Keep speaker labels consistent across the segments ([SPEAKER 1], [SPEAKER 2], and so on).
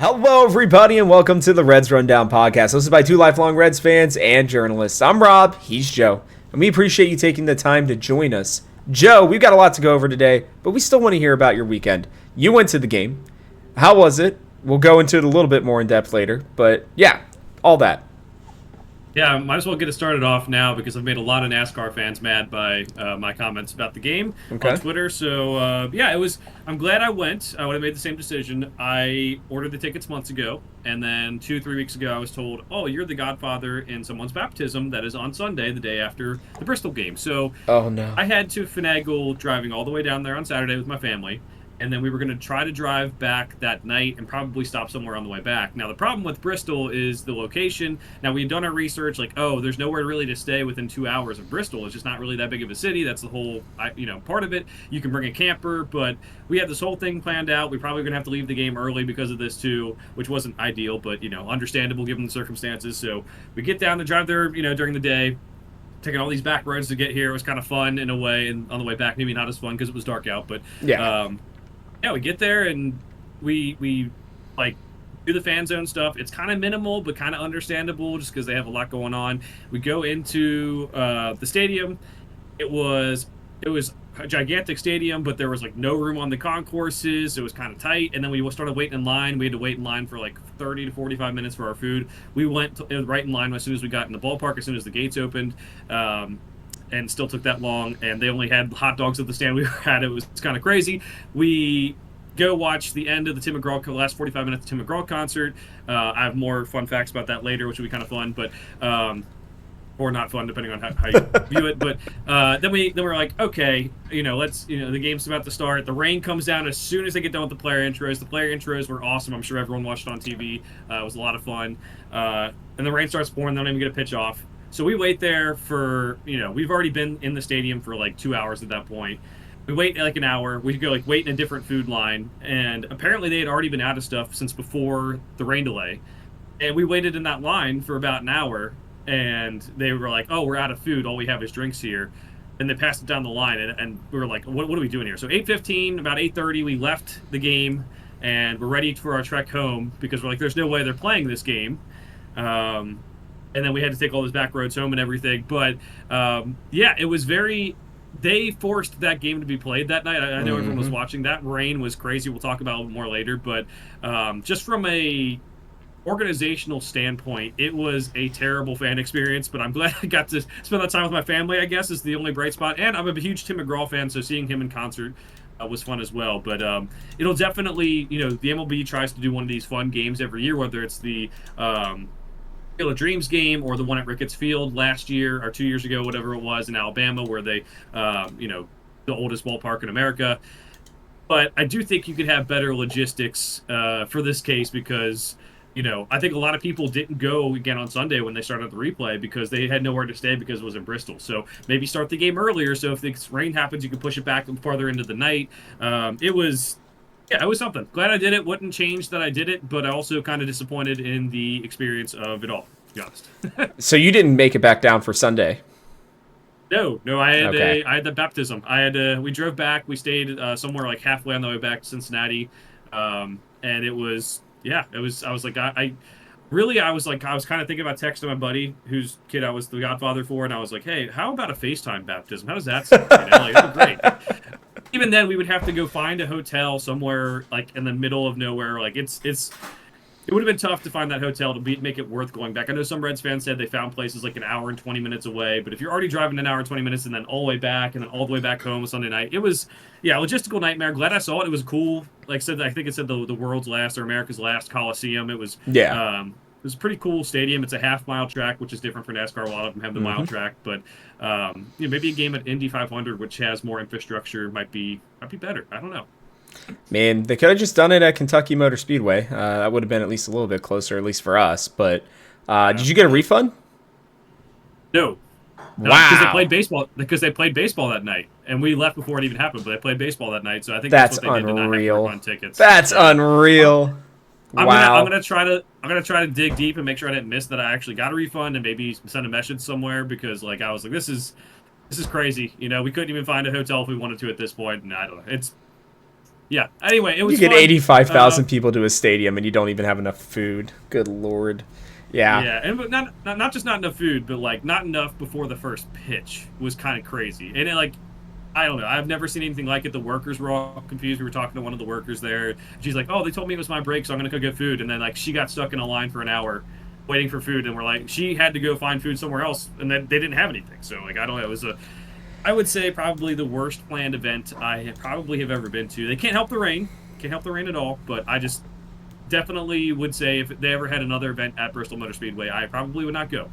[SPEAKER 1] Hello, everybody, and welcome to the Reds Rundown podcast, hosted by two lifelong Reds fans and journalists. I'm Rob, he's Joe, and we appreciate you taking the time to join us. Joe, we've got a lot to go over today, but we still want to hear about your weekend. You went to the game. How was it? We'll go into it a little bit more in depth later, but yeah, all that.
[SPEAKER 2] Yeah, might as well get it started off now because I've made a lot of NASCAR fans mad by my comments about the game on Twitter. So, yeah, I'm glad I went. I would have made the same decision. I ordered the tickets months ago, and then 2-3 weeks ago I was told, oh, you're the godfather in someone's baptism that is on Sunday, the day after the Bristol game. So
[SPEAKER 1] oh, no.
[SPEAKER 2] I had to finagle driving all the way down there on Saturday with my family. And then we were going to try to drive back that night and probably stop somewhere on the way back. Now, the problem with Bristol is the location. Now, we had done our research, like, oh, there's nowhere really to stay within 2 hours of Bristol. It's just not really that big of a city. That's the whole, part of it. You can bring a camper, but we had this whole thing planned out. We probably going to have to leave the game early because of this, too, which wasn't ideal, but, understandable given the circumstances. So we get down to drive there, during the day. Taking all these back roads to get here. It was kind of fun in a way, and on the way back, maybe not as fun because it was dark out, but
[SPEAKER 1] yeah.
[SPEAKER 2] Yeah, we get there and we like do the fan zone stuff. It's kind of minimal, but kind of understandable just because they have a lot going on. We go into the stadium. It was a gigantic stadium, but there was like no room on the concourses. It was kind of tight, and then we started waiting in line. We had to wait in line for like 30 to 45 minutes for our food. We went right in line as soon as we got in the ballpark, as soon as the gates opened. And still took that long, and they only had hot dogs at the stand we were at. It was kind of crazy. We go watch the end of the Tim McGraw, last 45 minutes of the Tim McGraw concert. I have more fun facts about that later, which will be kind of fun, but or not fun, depending on how you view it. But then we're like, okay, the game's about to start. The rain comes down as soon as they get done with the player intros. The player intros were awesome. I'm sure everyone watched it on TV. It was a lot of fun. And the rain starts pouring. They don't even get a pitch off. So we wait there for, we've already been in the stadium for like 2 hours at that point. We wait like an hour. We go like wait in a different food line. And apparently they had already been out of stuff since before the rain delay. And we waited in that line for about an hour. And they were like, oh, we're out of food. All we have is drinks here. And they passed it down the line. And we were like, what are we doing here? So 8:15, about 8:30, we left the game. And we're ready for our trek home because we're like, there's no way they're playing this game. And then we had to take all those back roads home and everything. But, it was they forced that game to be played that night. I know everyone was watching. That rain was crazy. We'll talk about it more later. But just from a organizational standpoint, it was a terrible fan experience. But I'm glad I got to spend that time with my family, I guess, is the only bright spot. And I'm a huge Tim McGraw fan, so seeing him in concert was fun as well. But it'll definitely, the MLB tries to do one of these fun games every year, whether it's the Field of Dreams game or the one at Ricketts Field last year or 2 years ago, whatever it was, in Alabama, where they, the oldest ballpark in America. But I do think you could have better logistics for this case because, I think a lot of people didn't go again on Sunday when they started the replay because they had nowhere to stay because it was in Bristol. So maybe start the game earlier. So if the rain happens, you can push it back farther into the night. It was something. Glad I did it. Wouldn't change that I did it, but I also kind of disappointed in the experience of it all, to be honest.
[SPEAKER 1] So you didn't make it back down for Sunday?
[SPEAKER 2] No, I had the baptism. We drove back. We stayed somewhere like halfway on the way back to Cincinnati, and it was I was kind of thinking about texting my buddy whose kid I was the godfather for, and I was like, hey, how about a FaceTime baptism? How does that sound? That'd be great. Even then, we would have to go find a hotel somewhere like in the middle of nowhere. Like it would have been tough to find that hotel to make it worth going back. I know some Reds fans said they found places like an hour and 20 minutes away, but if you're already driving an hour and 20 minutes and then all the way back and then all the way back home Sunday night, it was a logistical nightmare. Glad I saw it. It was cool. Like I said, I think it said the world's last or America's last Coliseum. It was it was a pretty cool stadium. It's a half-mile track, which is different for NASCAR. A lot of them have the mile track, but maybe a game at Indy 500, which has more infrastructure, might be better. I don't know.
[SPEAKER 1] Man, they could have just done it at Kentucky Motor Speedway. That would have been at least a little bit closer, at least for us. But did you get a refund?
[SPEAKER 2] No.
[SPEAKER 1] Wow.
[SPEAKER 2] Because they played baseball that night, and we left before it even happened. But they played baseball that night, so I think
[SPEAKER 1] that's
[SPEAKER 2] what they did to not have refund tickets.
[SPEAKER 1] That's unreal. Wow.
[SPEAKER 2] I'm gonna try to dig deep and make sure I didn't miss that I actually got a refund and maybe send a message somewhere because I was like, this is crazy. We couldn't even find a hotel if we wanted to at this point, and I don't know. Yeah. Anyway, it was
[SPEAKER 1] You get
[SPEAKER 2] fun.
[SPEAKER 1] 85,000 people to a stadium and you don't even have enough food. Good Lord. Yeah.
[SPEAKER 2] Yeah, and but not just not enough food, but like not enough before the first pitch was kind of crazy. And it, like, I don't know, I've never seen anything like it. The workers were all confused. We were talking to one of the workers there. She's like, "Oh, they told me it was my break, so I'm gonna go get food." And then like she got stuck in a line for an hour, waiting for food, and we're like, she had to go find food somewhere else, and then they didn't have anything. So like I don't know, it was I would say probably the worst planned event I probably have ever been to. They can't help the rain, can't help the rain at all, but I just definitely would say if they ever had another event at Bristol Motor Speedway, I probably would not go.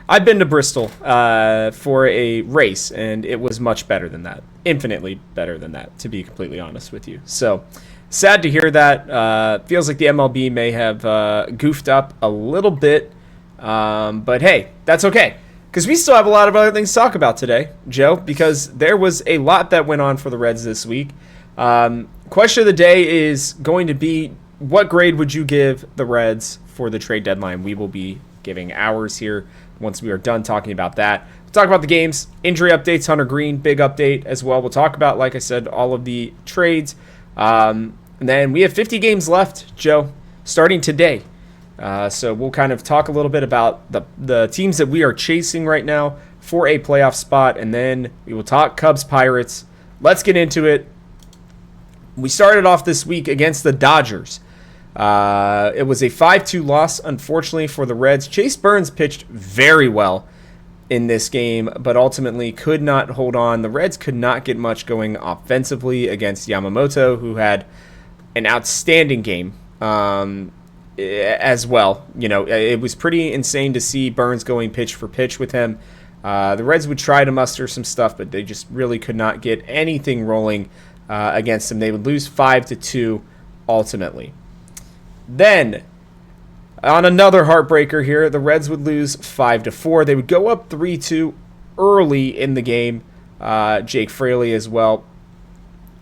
[SPEAKER 1] I've been to Bristol for a race, and it was much better than that. Infinitely better than that, to be completely honest with you. So, sad to hear that. Feels like the MLB may have goofed up a little bit. But hey, that's okay. Because we still have a lot of other things to talk about today, Joe, because there was a lot that went on for the Reds this week. Question of the day is going to be, what grade would you give the Reds for the trade deadline? We will be giving ours here once we are done talking about that. We'll talk about the games, injury updates, Hunter Green, big update as well. We'll talk about, like I said, all of the trades. And then we have 50 games left, Joe, starting today. So we'll kind of talk a little bit about the teams that we are chasing right now for a playoff spot, and then we will talk Cubs Pirates. Let's get into it. We started off this week against the Dodgers. It was a 5-2 loss, unfortunately, for the Reds. Chase Burns pitched very well in this game, but ultimately could not hold on. The Reds could not get much going offensively against Yamamoto, who had an outstanding game as well. You know, it was pretty insane to see Burns going pitch for pitch with him. The Reds would try to muster some stuff, but they just really could not get anything rolling against him. They would lose 5-2 ultimately. Then, on another heartbreaker here, the Reds would lose 5-4. They would go up 3-2 early in the game. Jake Fraley as well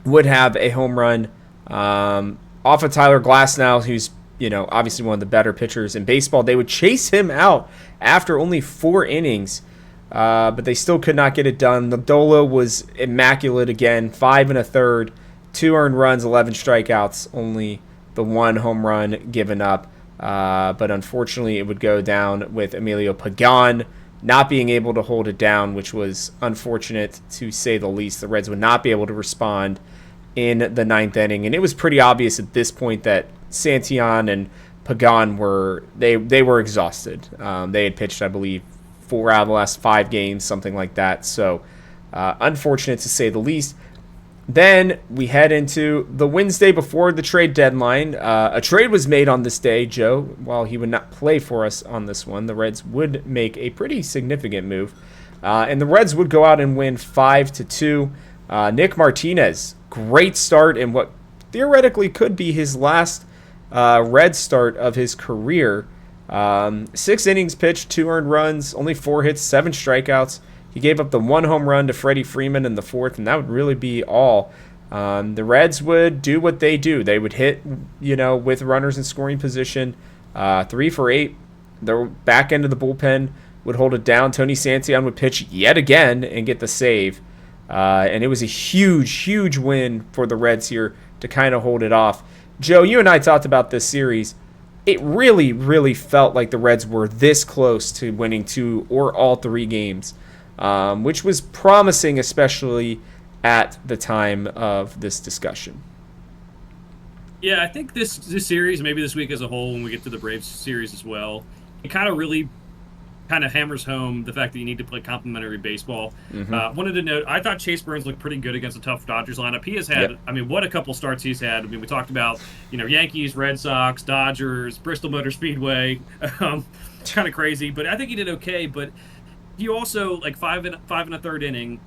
[SPEAKER 1] would have a home run off of Tyler Glasnow, who's, you know, obviously one of the better pitchers in baseball. They would chase him out after only 4 innings, but they still could not get it done. Lodolo was immaculate again, 5 1/3, 2 earned runs, 11 strikeouts, only the 1 home run given up. But unfortunately, it would go down with Emilio Pagan not being able to hold it down, which was unfortunate to say the least. The Reds would not be able to respond in the 9th inning, and it was pretty obvious at this point that Santillan and Pagan were exhausted. They had pitched, I believe, 4 out of the last 5 games, something like that. So unfortunate to say the least. Then we head into the Wednesday before the trade deadline. A trade was made on this day, Joe. While he would not play for us on this one, the Reds would make a pretty significant move. And the Reds would go out and win 5-2. Nick Martinez, great start in what theoretically could be his last Red start of his career. 6 innings pitched, 2 earned runs, only 4 hits, 7 strikeouts. He gave up the 1 home run to Freddie Freeman in the 4th, and that would really be all. The Reds would do what they do. They would hit, you know, with runners in scoring position, 3 for 8. The back end of the bullpen would hold it down. Tony Santillan would pitch yet again and get the save. And it was a huge, huge win for the Reds here to kind of hold it off. Joe, you and I talked about this series. It really, really felt like the Reds were this close to winning 2 or all 3 games, which was promising, especially at the time of this discussion.
[SPEAKER 2] Yeah, I think this series, maybe this week as a whole, when we get to the Braves series as well, it kind of really hammers home the fact that you need to play complementary baseball. Wanted to note, I thought Chase Burns looked pretty good against a tough Dodgers lineup. He has had, I mean, what a couple starts he's had. I mean, we talked about, you know, Yankees, Red Sox, Dodgers, Bristol Motor Speedway. It's kind of crazy, but I think he did okay. But he also, like, 5 1/3 inning,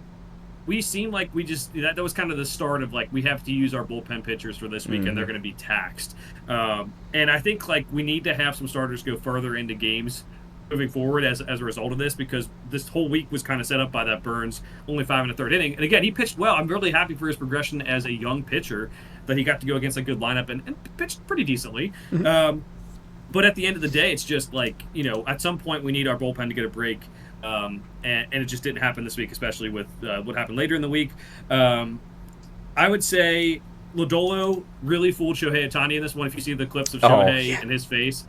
[SPEAKER 2] we seemed like we just, that was kind of the start of, like, we have to use our bullpen pitchers for this week, and they're going to be taxed. And I think, like, we need to have some starters go further into games moving forward as a result of this, because this whole week was kind of set up by that Burns only 5 1/3 inning. And again, he pitched well. I'm really happy for his progression as a young pitcher, that he got to go against a good lineup and pitched pretty decently. But at the end of the day, it's just like, you know, at some point we need our bullpen to get a break. And it just didn't happen this week, especially with what happened later in the week. I would say Lodolo really fooled Shohei Ohtani in this one. If you see the clips of
[SPEAKER 1] Oh,
[SPEAKER 2] Shohei
[SPEAKER 1] yeah.
[SPEAKER 2] and his face,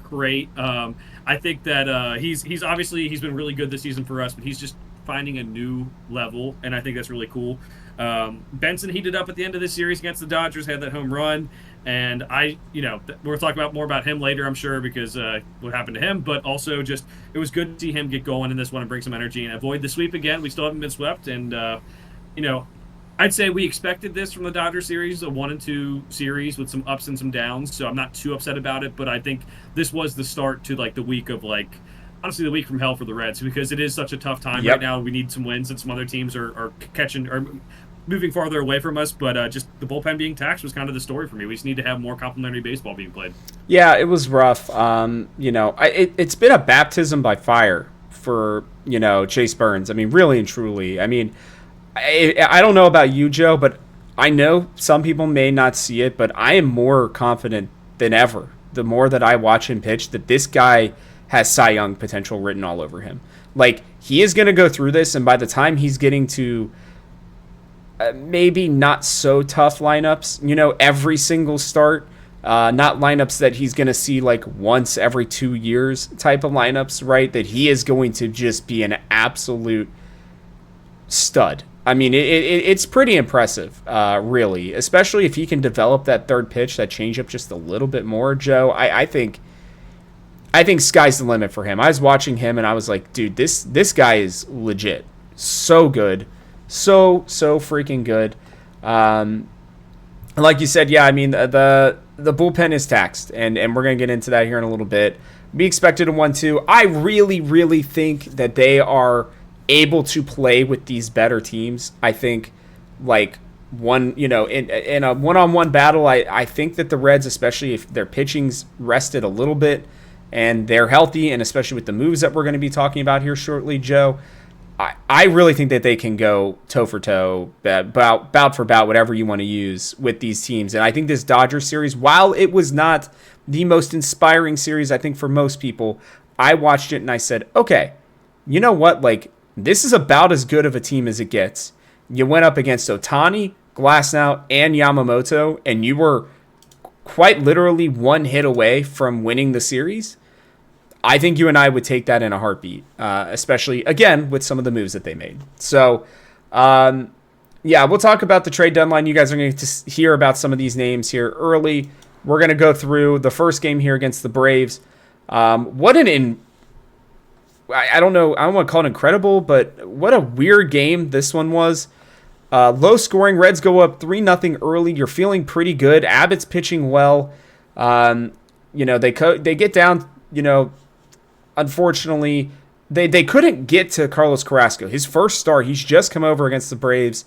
[SPEAKER 2] great. I think that he's obviously he's been really good this season for us, but he's just finding a new level, and I think that's really cool. Benson heated up at the end of the series against the Dodgers, had that home run, and we'll talk about more about him later, I'm sure, because what happened to him. But also, just it was good to see him get going in this one and bring some energy and avoid the sweep again. We still haven't been swept, and I'd say we expected this from the Dodger series, a 1-2 series with some ups and some downs. So I'm not too upset about it, but I think this was the start to like the week of honestly the week from hell for the Reds, because it is such a tough time right now. We need some wins, and some other teams are catching or moving farther away from us. But just the bullpen being taxed was kind of the story for me. We just need to have more complimentary baseball being played.
[SPEAKER 1] Yeah, it was rough. It's been a baptism by fire for Chase Burns. I mean, really and truly. I mean, I don't know about you, Joe, but I know some people may not see it, but I am more confident than ever, the more that I watch him pitch, that this guy has Cy Young potential written all over him. Like, he is going to go through this, and by the time he's getting to maybe not so tough lineups, every single start, not lineups that he's going to see like once every 2 years type of lineups, right? That he is going to just be an absolute stud. I mean, it's pretty impressive, really, especially if he can develop that third pitch, that changeup just a little bit more, Joe. I think sky's the limit for him. I was watching him and I was like, dude, this guy is legit. So good. So freaking good. Like you said, yeah, I mean, the bullpen is taxed, and we're going to get into that here in a little bit. We expected a 1-2. I really, really think that they are able to play with these better teams. I think like in a one-on-one battle, I think that the Reds, especially if their pitching's rested a little bit and they're healthy, and especially with the moves that we're going to be talking about here shortly, Joe, I really think that they can go toe for toe, bout for bout, whatever you want to use with these teams. And I think this Dodgers series, while it was not the most inspiring series, I think for most people, I watched it and I said, okay, you know what? Like, this is about as good of a team as it gets. You went up against Ohtani, Glasnow, and Yamamoto, and you were quite literally one hit away from winning the series. I think you and I would take that in a heartbeat, especially, again, with some of the moves that they made. So, we'll talk about the trade deadline. You guys are going to hear about some of these names here early. We're going to go through the first game here against the Braves. I don't know. I don't want to call it incredible, but what a weird game this one was. Low scoring. Reds go up 3-0 early. You're feeling pretty good. Abbott's pitching well. They get down. Unfortunately, they couldn't get to Carlos Carrasco. His first start, he's just come over against the Braves.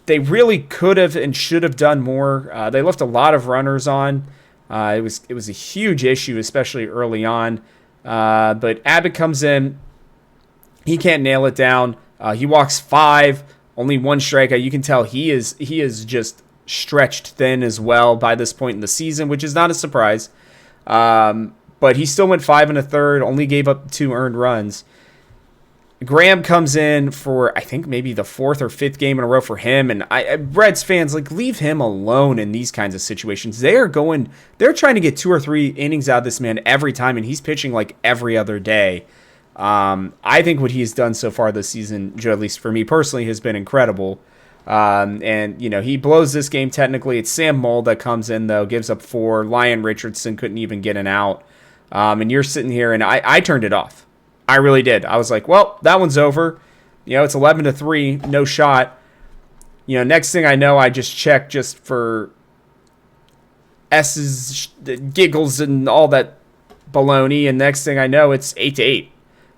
[SPEAKER 1] They really could have and should have done more. They left a lot of runners on. It was a huge issue, especially early on. But Abbott comes in. He can't nail it down. He walks 5, only 1 strikeout. You can tell he is just stretched thin as well by this point in the season, which is not a surprise. But he still went 5 1/3, only gave up 2 earned runs. Graham comes in for, I think, maybe the 4th or 5th game in a row for him. And Reds fans, leave him alone in these kinds of situations. They're trying to get 2 or 3 innings out of this man every time, and he's pitching like every other day. I think what he's done so far this season, Joe, at least for me personally, has been incredible. He blows this game technically. It's Sam Moll that comes in, though, gives up 4. Lyon Richardson couldn't even get an out. And you're sitting here, and I turned it off. I really did. I was like, well, that one's over. It's 11-3, no shot. Next thing I know, I just check just for S's giggles and all that baloney, and next thing I know, it's 8-8.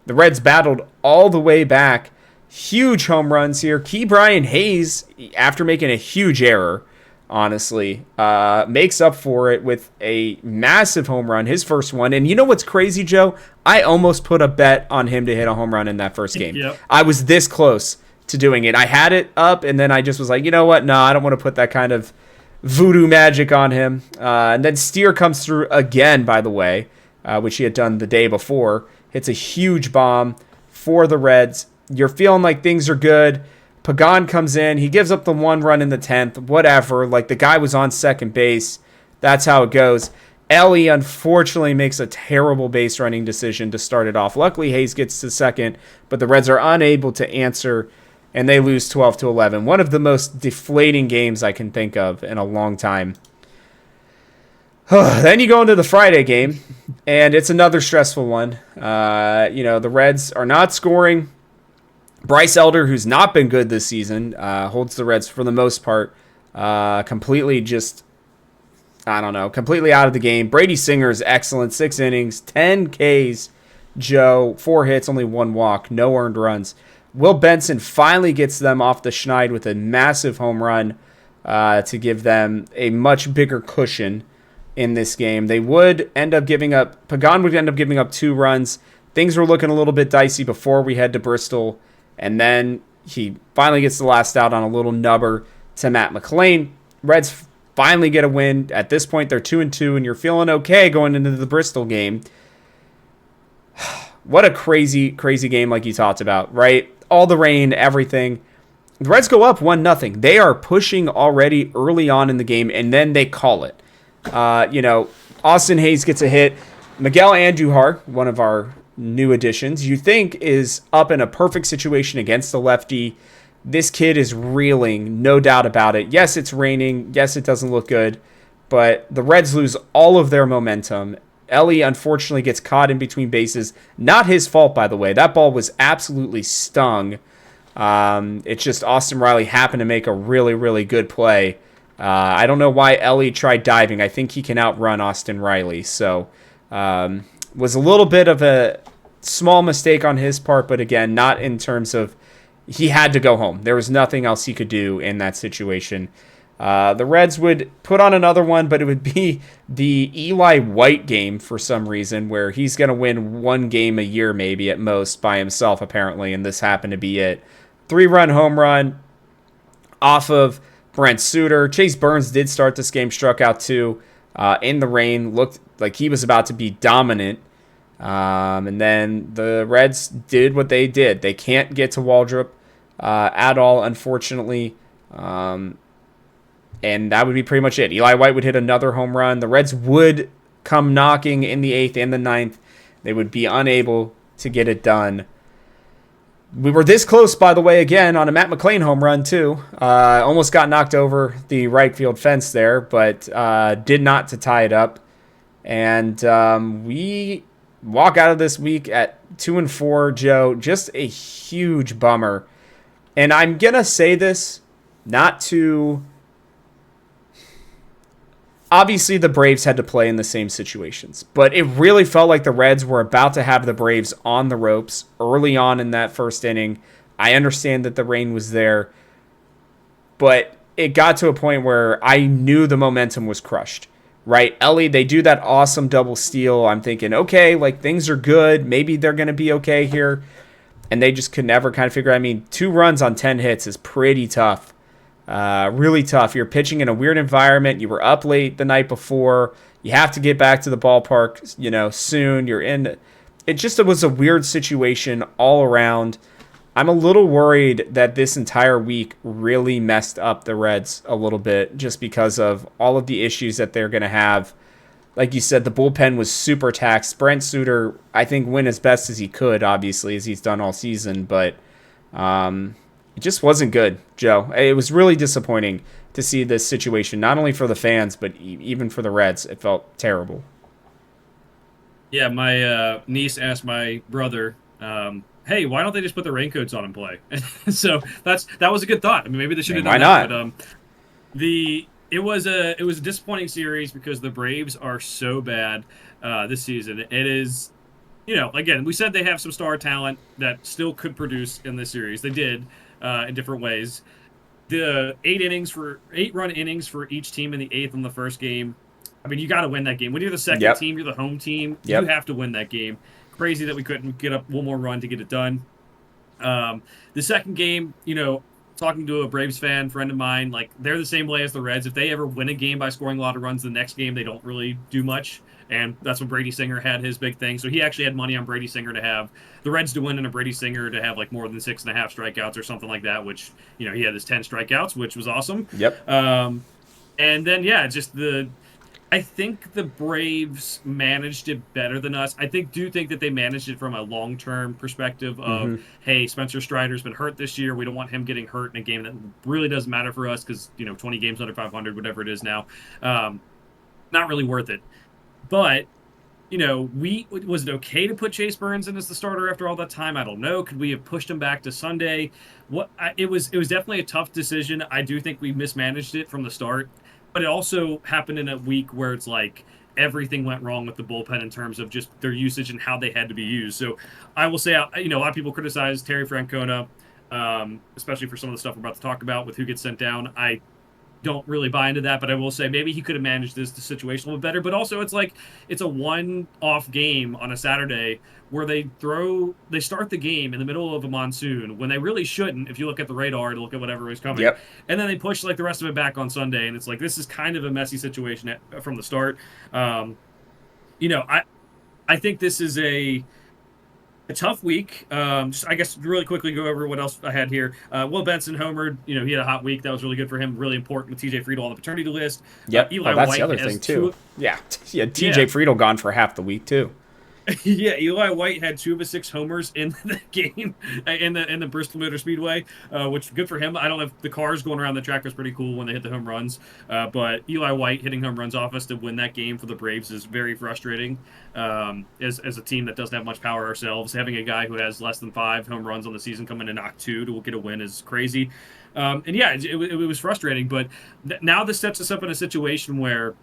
[SPEAKER 1] The Reds battled all the way back. Huge home runs here. Ke'Bryan Hayes, after making a huge error, honestly, makes up for it with a massive home run, his first one. And you know what's crazy, Joe? I almost put a bet on him to hit a home run in that first game. Yep. I was this close to doing it. I had it up, and then I just was like, you know what? No, I don't want to put that kind of voodoo magic on him. And then Steer comes through again, by the way, which he had done the day before. Hits a huge bomb for the Reds. You're feeling like things are good. Pagan comes in. He gives up the 1 run in the 10th. Whatever. Like, the guy was on second base. That's how it goes. Ellie, unfortunately, makes a terrible base running decision to start it off. Luckily, Hayes gets to second, but the Reds are unable to answer, and they lose 12-11. One of the most deflating games I can think of in a long time. Then you go into the Friday game, and it's another stressful one. The Reds are not scoring. Bryce Elder, who's not been good this season, holds the Reds for the most part completely out of the game. Brady Singer is excellent. 6 innings, 10 Ks. Joe, 4 hits, only 1 walk, no earned runs. Will Benson finally gets them off the schneid with a massive home run to give them a much bigger cushion in this game. Pagan would end up giving up 2 runs. Things were looking a little bit dicey before we head to Bristol, and then he finally gets the last out on a little nubber to Matt McLean. Reds finally get a win. At this point, they're 2-2, and you're feeling okay going into the Bristol game. What a crazy, crazy game like you talked about, right? All the rain, everything. The Reds go up 1-0. They are pushing already early on in the game, and then they call it. Austin Hayes gets a hit. Miguel Andujar, one of our new additions, you think is up in a perfect situation against the lefty. This kid is reeling, no doubt about it. Yes, it's raining. Yes, it doesn't look good. But the Reds lose all of their momentum. Ellie, unfortunately, gets caught in between bases. Not his fault, by the way. That ball was absolutely stung. It's just Austin Riley happened to make a really, really good play. I don't know why Ellie tried diving. I think he can outrun Austin Riley. So, was a little bit of a small mistake on his part, but again, not in terms of he had to go home. There was nothing else he could do in that situation. The Reds would put on another one, but it would be the Eli White game for some reason, where he's going to win 1 game a year maybe at most by himself apparently, and this happened to be it. 3-run home run off of Brent Suter. Chase Burns did start this game, struck out 2 in the rain, looked like he was about to be dominant. And then the Reds did what they did. They can't get to Waldrop at all, unfortunately. And that would be pretty much it. Eli White would hit another home run. The Reds would come knocking in the 8th and the 9th. They would be unable to get it done. We were this close, by the way, again, on a Matt McLean home run, too. Almost got knocked over the right field fence there, but did not to tie it up. And we walk out of this week at 2-4, Joe. Just a huge bummer. And I'm going to say this not to... Obviously, the Braves had to play in the same situations, but it really felt like the Reds were about to have the Braves on the ropes early on in that first inning. I understand that the rain was there, but it got to a point where I knew the momentum was crushed, right? Ellie, they do that awesome double steal. I'm thinking, okay, like things are good. Maybe they're going to be okay here. And they just could never kind of figure out. I mean, 2 runs on 10 hits is pretty tough. Really tough. You're pitching in a weird environment. You were up late the night before. You have to get back to the ballpark, soon. It was a weird situation all around. I'm a little worried that this entire week really messed up the Reds a little bit just because of all of the issues that they're going to have. Like you said, the bullpen was super taxed. Brent Suter, I think, went as best as he could, obviously, as he's done all season, but it just wasn't good, Joe. It was really disappointing to see this situation, not only for the fans, but even for the Reds. It felt terrible.
[SPEAKER 2] Yeah, my niece asked my brother, hey, why don't they just put the raincoats on and play? So that was a good thought. I mean, maybe they should have done that. Why not? But it was a disappointing series because the Braves are so bad this season. It is, again, we said they have some star talent that still could produce in this series. They did. In different ways. The 8-run innings for each team in the 8th in the first game. I mean, you got to win that game. When you're the second team, you're the home team. You have to win that game. Crazy that we couldn't get up one more run to get it done. The second game, talking to a Braves friend of mine, like they're the same way as the Reds. If they ever win a game by scoring a lot of runs, the next game they don't really do much. And that's when Brady Singer had his big thing. So he actually had money on Brady Singer to have the Reds to win and a Brady Singer to have like more than 6.5 strikeouts or something like that, which, he had his 10 strikeouts, which was awesome.
[SPEAKER 1] Yep.
[SPEAKER 2] And then, just I think the Braves managed it better than us. I do think that they managed it from a long-term perspective of, hey, Spencer Strider's been hurt this year. We don't want him getting hurt in a game that really doesn't matter for us because, 20 games under 500, whatever it is now. Not really worth it. But, was it okay to put Chase Burns in as the starter after all that time? I don't know. Could we have pushed him back to Sunday? It was definitely a tough decision. I do think we mismanaged it from the start. But it also happened in a week where it's like everything went wrong with the bullpen in terms of just their usage and how they had to be used. So I will say, a lot of people criticize Terry Francona, especially for some of the stuff we're about to talk about with who gets sent down. I don't really buy into that, but I will say maybe he could have managed the situation a little better. But also, it's like it's a one-off game on a Saturday where they start the game in the middle of a monsoon when they really shouldn't. If you look at the radar to look at whatever is coming, and then they push like the rest of it back on Sunday, and it's like this is kind of a messy situation from the start. I think this is a tough week. I guess really quickly go over what else I had here. Will Benson homered. He had a hot week. That was really good for him. Really important with TJ Friedl on the paternity list.
[SPEAKER 1] Yep.
[SPEAKER 2] Eli
[SPEAKER 1] that's
[SPEAKER 2] White
[SPEAKER 1] the other thing too. TJ Friedl gone for half the week too.
[SPEAKER 2] Yeah, Eli White had 2 of his 6 homers in the game in the Bristol Motor Speedway, which good for him. I don't know if the cars going around the track was pretty cool when they hit the home runs, but Eli White hitting home runs off us to win that game for the Braves is very frustrating. As a team that doesn't have much power ourselves, having a guy who has less than 5 home runs on the season come in and knock 2 to get a win is crazy. It was frustrating, but now this sets us up in a situation where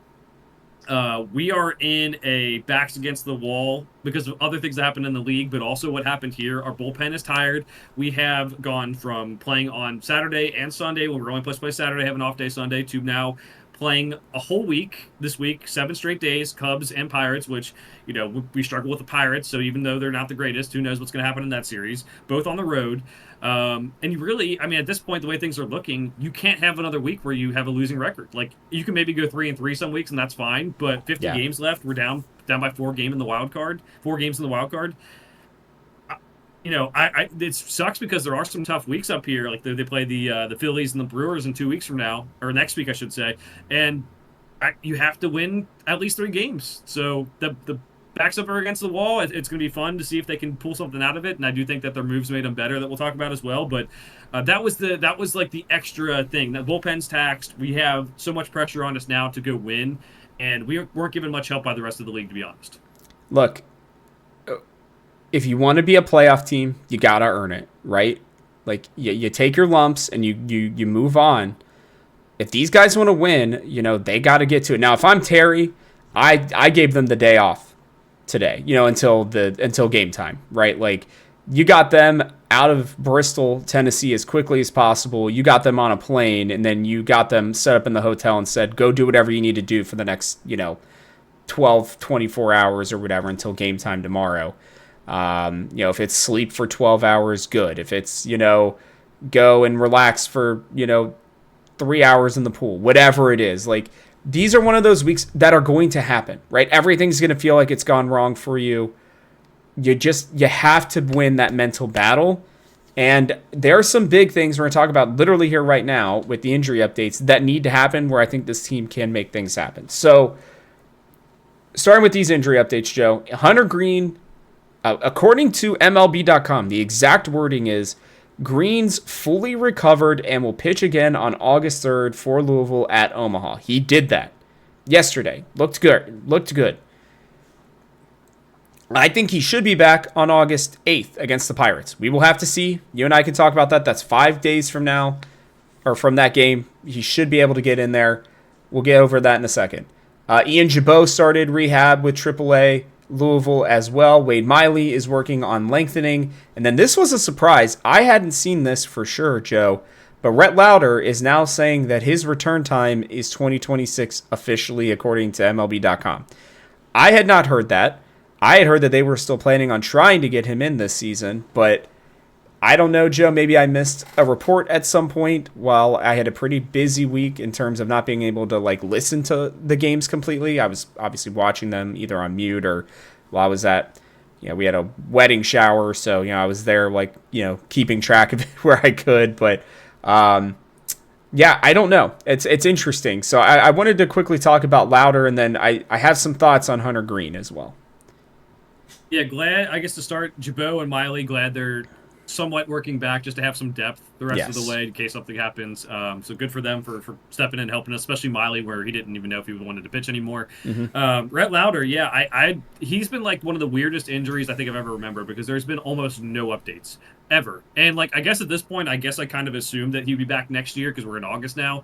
[SPEAKER 2] we are in a backs against the wall because of other things that happened in the league, but also what happened here. Our bullpen is tired. We have gone from playing on Saturday and Sunday when we're only supposed to play Saturday, have an off day Sunday, to now playing a whole week this week, 7 straight days, Cubs and Pirates, which, we struggle with the Pirates. So even though they're not the greatest, who knows what's going to happen in that series, both on the road. And you really, at this point, the way things are looking, you can't have another week where you have a losing record. Like, you can maybe go 3-3 some weeks, and that's fine. But 50 games left, we're down by 4 games in the wild card. It sucks because there are some tough weeks up here. Like they play the Phillies and the Brewers in 2 weeks from now, or next week, I should say. And you have to win at least 3 games. So the backs up are against the wall. It's going to be fun to see if they can pull something out of it, and I do think that their moves made them better that we'll talk about as well. But that was like the extra thing. That bullpen's taxed. We have so much pressure on us now to go win, and we weren't given much help by the rest of the league, to be honest.
[SPEAKER 1] Look, if you want to be a playoff team, you got to earn it, right? Like you take your lumps and you move on. If these guys want to win, they got to get to it. Now, if I'm Terry, I gave them the day off today, until game time, right? Like, you got them out of Bristol, Tennessee as quickly as possible. You got them on a plane, and then you got them set up in the hotel and said, go do whatever you need to do for the next, 12, 24 hours or whatever until game time tomorrow. If it's sleep for 12 hours, good. If it's, go and relax for, 3 hours in the pool, whatever it is. Like, these are one of those weeks that are going to happen, right? Everything's going to feel like it's gone wrong for you. You have to win that mental battle. And there are some big things we're going to talk about literally here right now with the injury updates that need to happen where I think this team can make things happen. So, starting with these injury updates, Joe, Hunter Green, according to MLB.com, the exact wording is, Green's fully recovered and will pitch again on August 3rd for Louisville at Omaha. He did that yesterday. Looked good. I think he should be back on August 8th against the Pirates. We will have to see. You and I can talk about that. That's 5 days from now, or from that game. He should be able to get in there. We'll get over that in a second. Ian Jabot started rehab with AAA Louisville as well. Wade Miley is working on lengthening. And then this was a surprise. I hadn't seen this for sure, Joe. But Rhett Lauder is now saying that his return time is 2026 officially, according to MLB.com. I had not heard that. I had heard that they were still planning on trying to get him in this season. But I don't know, Joe. Maybe I missed a report at some point while I had a pretty busy week in terms of not being able to like listen to the games completely. I was obviously watching them either on mute or while I was at, we had a wedding shower. So, I was there like, keeping track of it where I could. But, yeah, I don't know. It's interesting. So I wanted to quickly talk about Louder, and then I have some thoughts on Hunter Green as well.
[SPEAKER 2] Yeah, glad, I guess, to start, Jabot and Miley, glad they're somewhat working back just to have some depth the rest of the way in case something happens. So good for them for stepping in and helping us, especially Miley, where he didn't even know if he wanted to pitch anymore. Rhett Louder, yeah, he's been like one of the weirdest injuries I think I've ever remembered, because there's been almost no updates ever. And like, I guess at this point, I kind of assumed that he'd be back next year because we're in August now.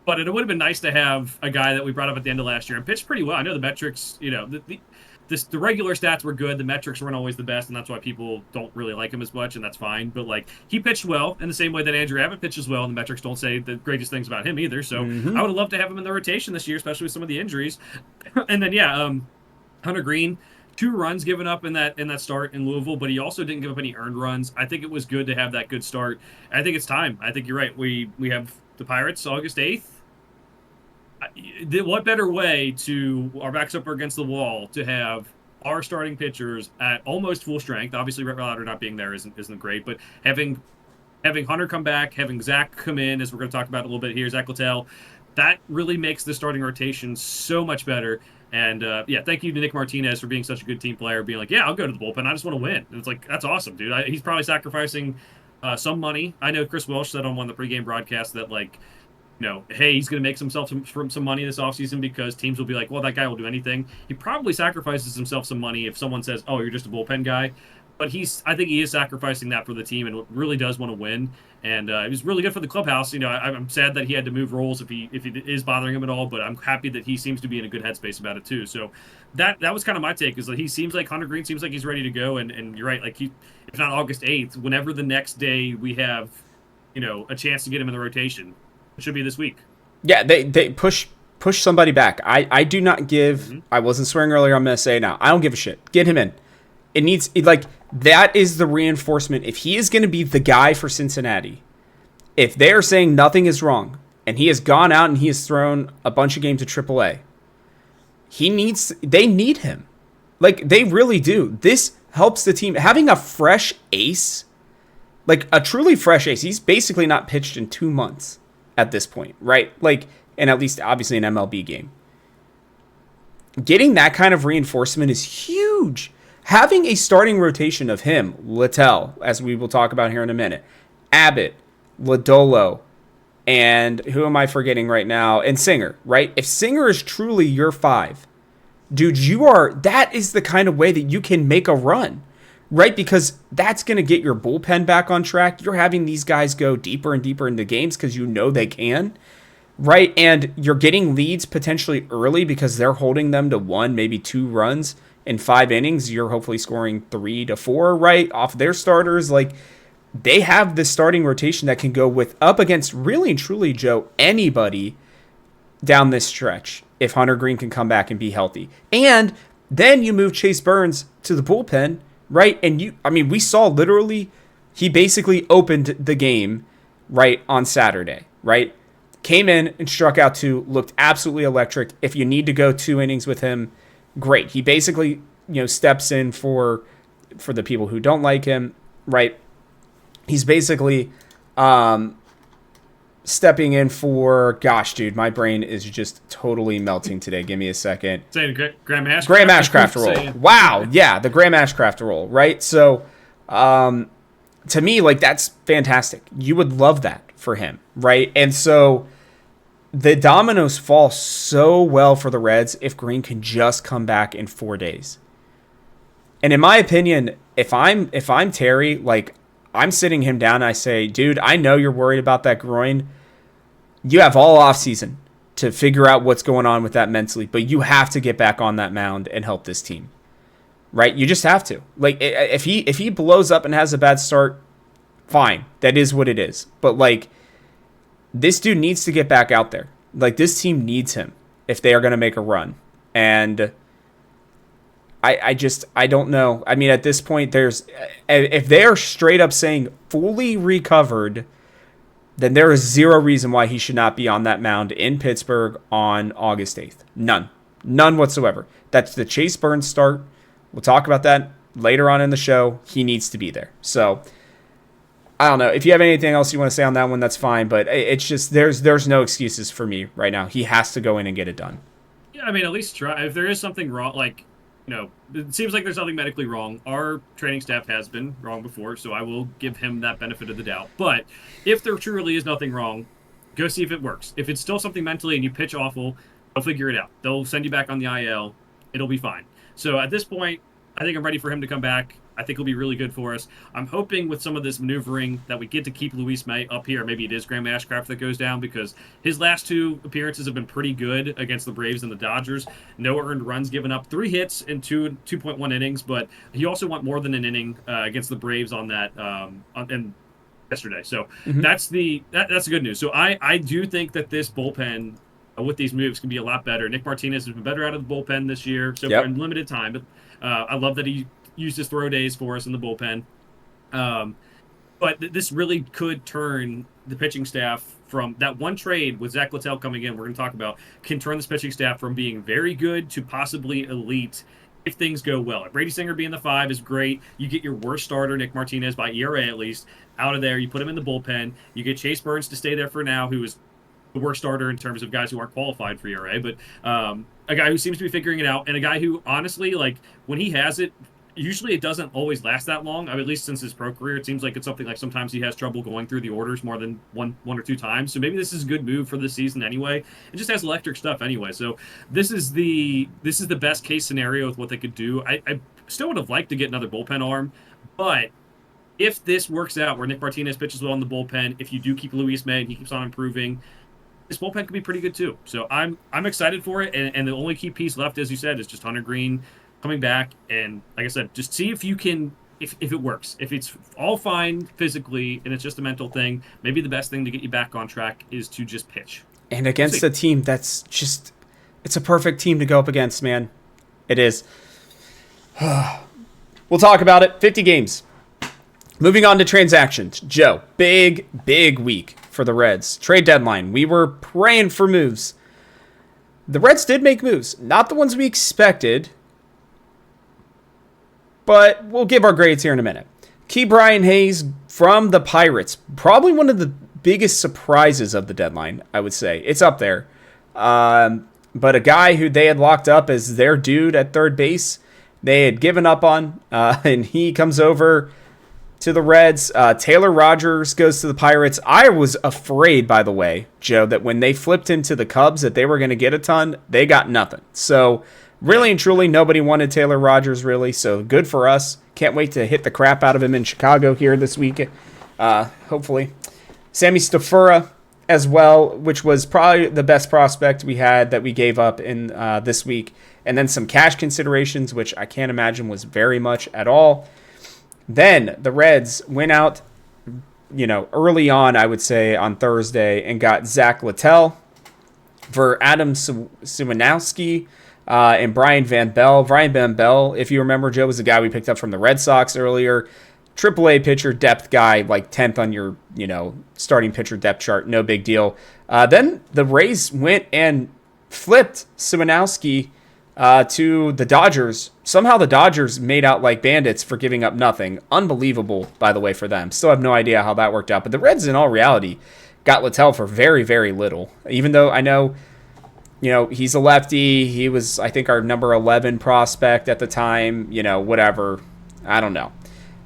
[SPEAKER 2] But it would have been nice to have a guy that we brought up at the end of last year and pitched pretty well. I know the metrics, the regular stats were good. The metrics weren't always the best, and that's why people don't really like him as much, and that's fine. But like, he pitched well in the same way that Andrew Abbott pitches well, and the metrics don't say the greatest things about him either. So I would have loved to have him in the rotation this year, especially with some of the injuries. And then Hunter Green, 2 runs given up in that start in Louisville, but he also didn't give up any earned runs. I think it was good to have that good start. I think it's time. I think you're right. We have the Pirates August 8th. What better way to, our backs up against the wall, to have our starting pitchers at almost full strength? Obviously, Rhett Louder not being there isn't great, but having Hunter come back, having Zach come in, as we're going to talk about a little bit here, Zach Littell, that really makes the starting rotation so much better. And thank you to Nick Martinez for being such a good team player, being like, I'll go to the bullpen. I just want to win. And it's like, that's awesome, dude. He's probably sacrificing some money. I know Chris Welsh said on one of the pregame broadcasts that, like, hey, he's going to make himself some money this offseason because teams will be like, well, that guy will do anything. He probably sacrifices himself some money if someone says, oh, you're just a bullpen guy. But I think he is sacrificing that for the team and really does want to win. And it was really good for the clubhouse. I'm sad that he had to move roles if he is bothering him at all, but I'm happy that he seems to be in a good headspace about it too. So that was kind of my take, is that Hunter Green seems like he's ready to go. And you're right, like, if not August 8th, whenever the next day we have, a chance to get him in the rotation, it should be this week. Yeah,
[SPEAKER 1] they push somebody back. I do not give. I wasn't swearing earlier. I'm going to say it now. I don't give a shit. Get him in. That is the reinforcement. If he is going to be the guy for Cincinnati, if they are saying nothing is wrong, and he has gone out and he has thrown a bunch of games at AAA, they need him. Like, they really do. This helps the team. Having a fresh ace, like a truly fresh ace, he's basically not pitched in 2 months at this point, right? Like, and at least obviously an MLB game. Getting that kind of reinforcement is huge. Having a starting rotation of him, Littell, as we will talk about here in a minute, Abbott, Lodolo, and who am I forgetting right now? And Singer, right? If Singer is truly your 5, dude, that is the kind of way that you can make a run, right? Because that's going to get your bullpen back on track. You're having these guys go deeper and deeper into games because they can, right? And you're getting leads potentially early because they're holding them to 1, maybe 2 runs in 5 innings. You're hopefully scoring 3 to 4, right, off their starters. Like, they have this starting rotation that can go up against really and truly, Joe, anybody down this stretch if Hunter Green can come back and be healthy. And then you move Chase Burns to the bullpen, right? And we saw literally he basically opened the game, right, on Saturday, right? Came in and struck out 2, looked absolutely electric. If you need to go 2 innings with him, great. He basically, steps in for the people who don't like him, right? He's basically stepping in for, gosh, dude, my brain is just totally melting today. Give me a second.
[SPEAKER 2] Saying Graham Ashcraft?
[SPEAKER 1] Graham Ashcraft role. Wow, yeah, the Graham Ashcraft role, right? So, to me, like, that's fantastic. You would love that for him, right? And so the dominoes fall so well for the Reds if Green can just come back in 4 days. And in my opinion, if I'm Terry, like, I'm sitting him down and I say, dude, I know you're worried about that groin. You have all offseason to figure out what's going on with that mentally, but you have to get back on that mound and help this team, right? You just have to. Like, if he blows up and has a bad start, fine. That is what it is. But, like, this dude needs to get back out there. Like, this team needs him if they are going to make a run. And I don't know. I mean, at this point, if they are straight up saying fully recovered, then there is zero reason why he should not be on that mound in Pittsburgh on August 8th. None whatsoever. That's the Chase Burns start. We'll talk about that later on in the show. He needs to be there. So I don't know. If you have anything else you want to say on that one, that's fine. But it's just there's no excuses for me right now. He has to go in and get it done.
[SPEAKER 2] Yeah, I mean, at least try. If there is something wrong, like, it seems like there's something medically wrong. Our training staff has been wrong before, so I will give him that benefit of the doubt. But if there truly is nothing wrong, go see if it works. If it's still something mentally and you pitch awful, they'll figure it out. They'll send you back on the IL. It'll be fine. So at this point, I think I'm ready for him to come back. I think it'll be really good for us. I'm hoping with some of this maneuvering that we get to keep Luis May up here. Maybe it is Graham Ashcraft that goes down because his last two appearances have been pretty good against the Braves and the Dodgers. No earned runs given up, 3 hits in 2.1 innings, but he also went more than an inning against the Braves on that and yesterday. So that's the good news. So I do think that this bullpen with these moves can be a lot better. Nick Martinez has been better out of the bullpen this year, so for limited time. But I love that he used his throw days for us in the bullpen. But this really could turn the pitching staff from that one trade with Zach Littell coming in, we're going to talk about, can turn this pitching staff from being very good to possibly elite if things go well. Brady Singer being the 5 is great. You get your worst starter, Nick Martinez, by ERA at least, out of there. You put him in the bullpen. You get Chase Burns to stay there for now, who is the worst starter in terms of guys who aren't qualified for ERA, but a guy who seems to be figuring it out, and a guy who, honestly, like, when he has it, usually it doesn't always last that long. I mean, at least since his pro career, it seems like it's something like sometimes he has trouble going through the orders more than one or two times. So maybe this is a good move for this season anyway. It just has electric stuff anyway. So this is the best case scenario with what they could do. I still would have liked to get another bullpen arm, but if this works out where Nick Martinez pitches well in the bullpen, if you do keep Luis May and he keeps on improving, this bullpen could be pretty good too. So I'm excited for it, and the only key piece left, as you said, is just Hunter Green coming back, and like I said, just see if you can, if it works. If it's all fine physically and it's just a mental thing, maybe the best thing to get you back on track is to just pitch.
[SPEAKER 1] And against a team that's just, it's a perfect team to go up against, man. It is. We'll talk about it. 50 games. Moving on to transactions. Joe, big week for the Reds. Trade deadline. We were praying for moves. The Reds did make moves. Not the ones we expected, but we'll give our grades here in a minute. Key Brian Hayes from the Pirates. Probably one of the biggest surprises of the deadline, I would say. It's up there. But a guy who they had locked up as their dude at third base, they had given up on, and he comes over to the Reds. Taylor Rogers goes to the Pirates. I was afraid, by the way, Joe, that when they flipped him to the Cubs that they were going to get a ton. They got nothing. So really and truly, nobody wanted Taylor Rogers, really. So good for us. Can't wait to hit the crap out of him in Chicago here this week, hopefully. Sammy Stafura as well, which was probably the best prospect we had that we gave up in this week. And then some cash considerations, which I can't imagine was very much at all. Then the Reds went out, early on, I would say, on Thursday, and got Zach Littell for Adam Sumanowski and Brian Van Bell. Brian Van Bell, if you remember, Joe, was the guy we picked up from the Red Sox earlier. AAA pitcher, depth guy, like 10th on your, starting pitcher depth chart. No big deal. Then the Rays went and flipped Sumanowski to the Dodgers. Somehow the Dodgers made out like bandits for giving up nothing. Unbelievable, by the way, for them. Still have no idea how that worked out. But the Reds, in all reality, got Littell for very, very little. Even though I know, he's a lefty. He was, I think, our number 11 prospect at the time. Whatever. I don't know.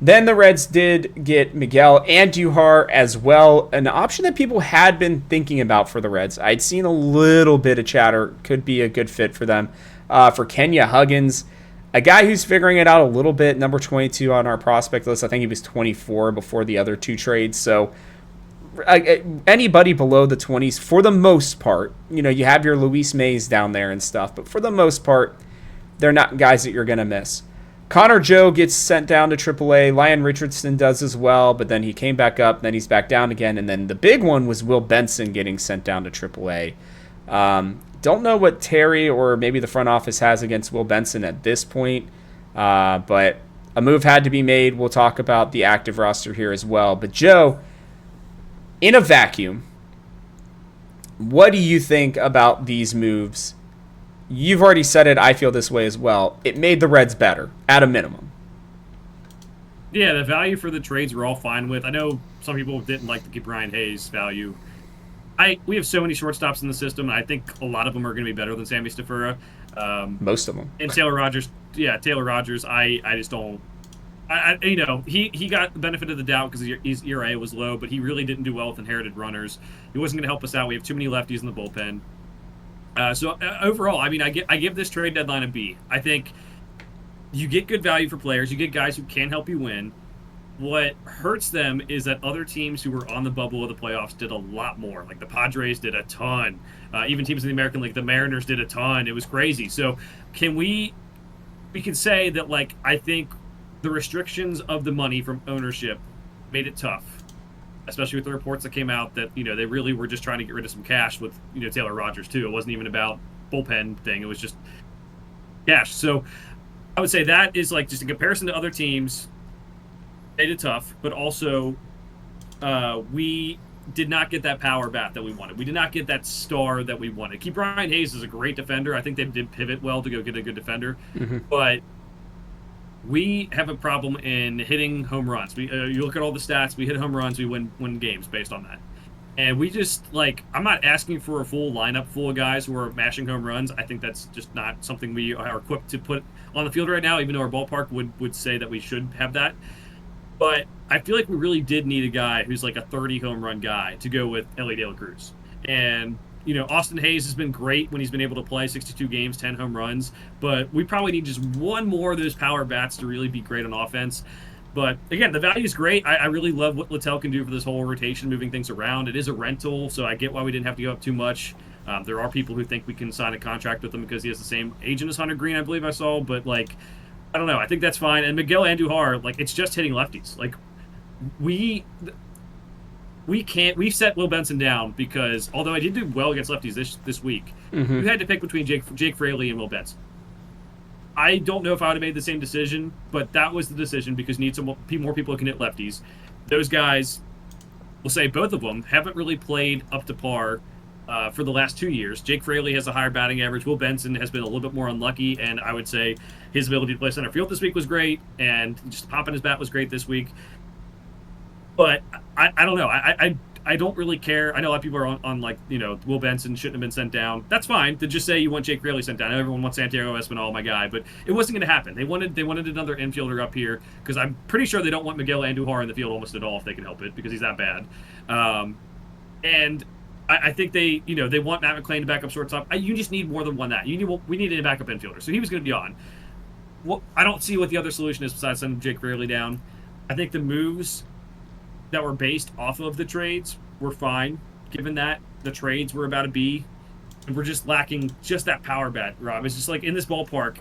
[SPEAKER 1] Then the Reds did get Miguel Andujar as well, an option that people had been thinking about for the Reds. I'd seen a little bit of chatter. Could be a good fit for them. For Kenya Huggins, a guy who's figuring it out a little bit, number 22 on our prospect list. I think he was 24 before the other two trades. So anybody below the 20s, for the most part, you have your Luis Mays down there and stuff, but for the most part, they're not guys that you're going to miss. Connor Joe gets sent down to AAA. Lyon Richardson does as well, but then he came back up, then he's back down again, and then the big one was Will Benson getting sent down to AAA. Don't know what Terry or maybe the front office has against Will Benson at this point. But a move had to be made. We'll talk about the active roster here as well. But Joe, in a vacuum, what do you think about these moves? You've already said it. I feel this way as well. It made the Reds better, at a minimum.
[SPEAKER 2] Yeah, the value for the trades we're all fine with. I know some people didn't like the Brian Hayes value. We have so many shortstops in the system, and I think a lot of them are going to be better than Sammy Stafura.
[SPEAKER 1] Most of them.
[SPEAKER 2] And Taylor Rogers, I just don't. He got the benefit of the doubt because his ERA was low, but he really didn't do well with inherited runners. He wasn't going to help us out. We have too many lefties in the bullpen. So overall, I mean, I give this trade deadline a B. I think you get good value for players. You get guys who can help you win. What hurts them is that other teams who were on the bubble of the playoffs did a lot more. Like the Padres did a ton. Even teams in the American League, the Mariners did a ton. It was crazy. So we can say that, like, I think the restrictions of the money from ownership made it tough, especially with the reports that came out that, they really were just trying to get rid of some cash with, Taylor Rogers too. It wasn't even about bullpen thing. It was just cash. So I would say that is, like, just in comparison to other teams, made it tough, but also we did not get that power bat that we wanted. We did not get that star that we wanted. Brian Hayes is a great defender. I think they did pivot well to go get a good defender, but we have a problem in hitting home runs. You look at all the stats, we hit home runs, we win games based on that. And we just, like, I'm not asking for a full lineup full of guys who are mashing home runs. I think that's just not something we are equipped to put on the field right now, even though our ballpark would say that we should have that. But I feel like we really did need a guy who's like a 30 home run guy to go with Ellie De La Cruz. And, Austin Hayes has been great when he's been able to play 62 games, 10 home runs. But we probably need just one more of those power bats to really be great on offense. But, again, the value is great. I really love what Littell can do for this whole rotation, moving things around. It is a rental, so I get why we didn't have to go up too much. There are people who think we can sign a contract with him because he has the same agent as Hunter Green, I believe I saw. But, like, I don't know. I think that's fine. And Miguel Andujar, like, it's just hitting lefties. Like, we set Will Benson down because, although I did do well against lefties this week, you had to pick between Jake Fraley and Will Benson. I don't know if I would have made the same decision, but that was the decision because you need some more people who can hit lefties. Those guys, we'll say both of them, haven't really played up to par for the last 2 years. Jake Fraley has a higher batting average. Will Benson has been a little bit more unlucky, and I would say his ability to play center field this week was great, and just popping his bat was great this week. But I don't know. I don't really care. I know a lot of people are on like, Will Benson shouldn't have been sent down. That's fine to just say you want Jake Fraley sent down. Everyone wants Santiago Espinal, my guy, but it wasn't going to happen. They wanted another infielder up here because I'm pretty sure they don't want Miguel Andujar in the field almost at all if they can help it because he's that bad. And I think they want Matt McClain to back up shortstop. You just need more than one that. We needed a backup infielder, so he was going to be on. Well, I don't see what the other solution is besides sending Jake Fraley down. I think the moves that were based off of the trades were fine, given that the trades were about a B, and we're just lacking just that power bat, Rob. It's just like in this ballpark,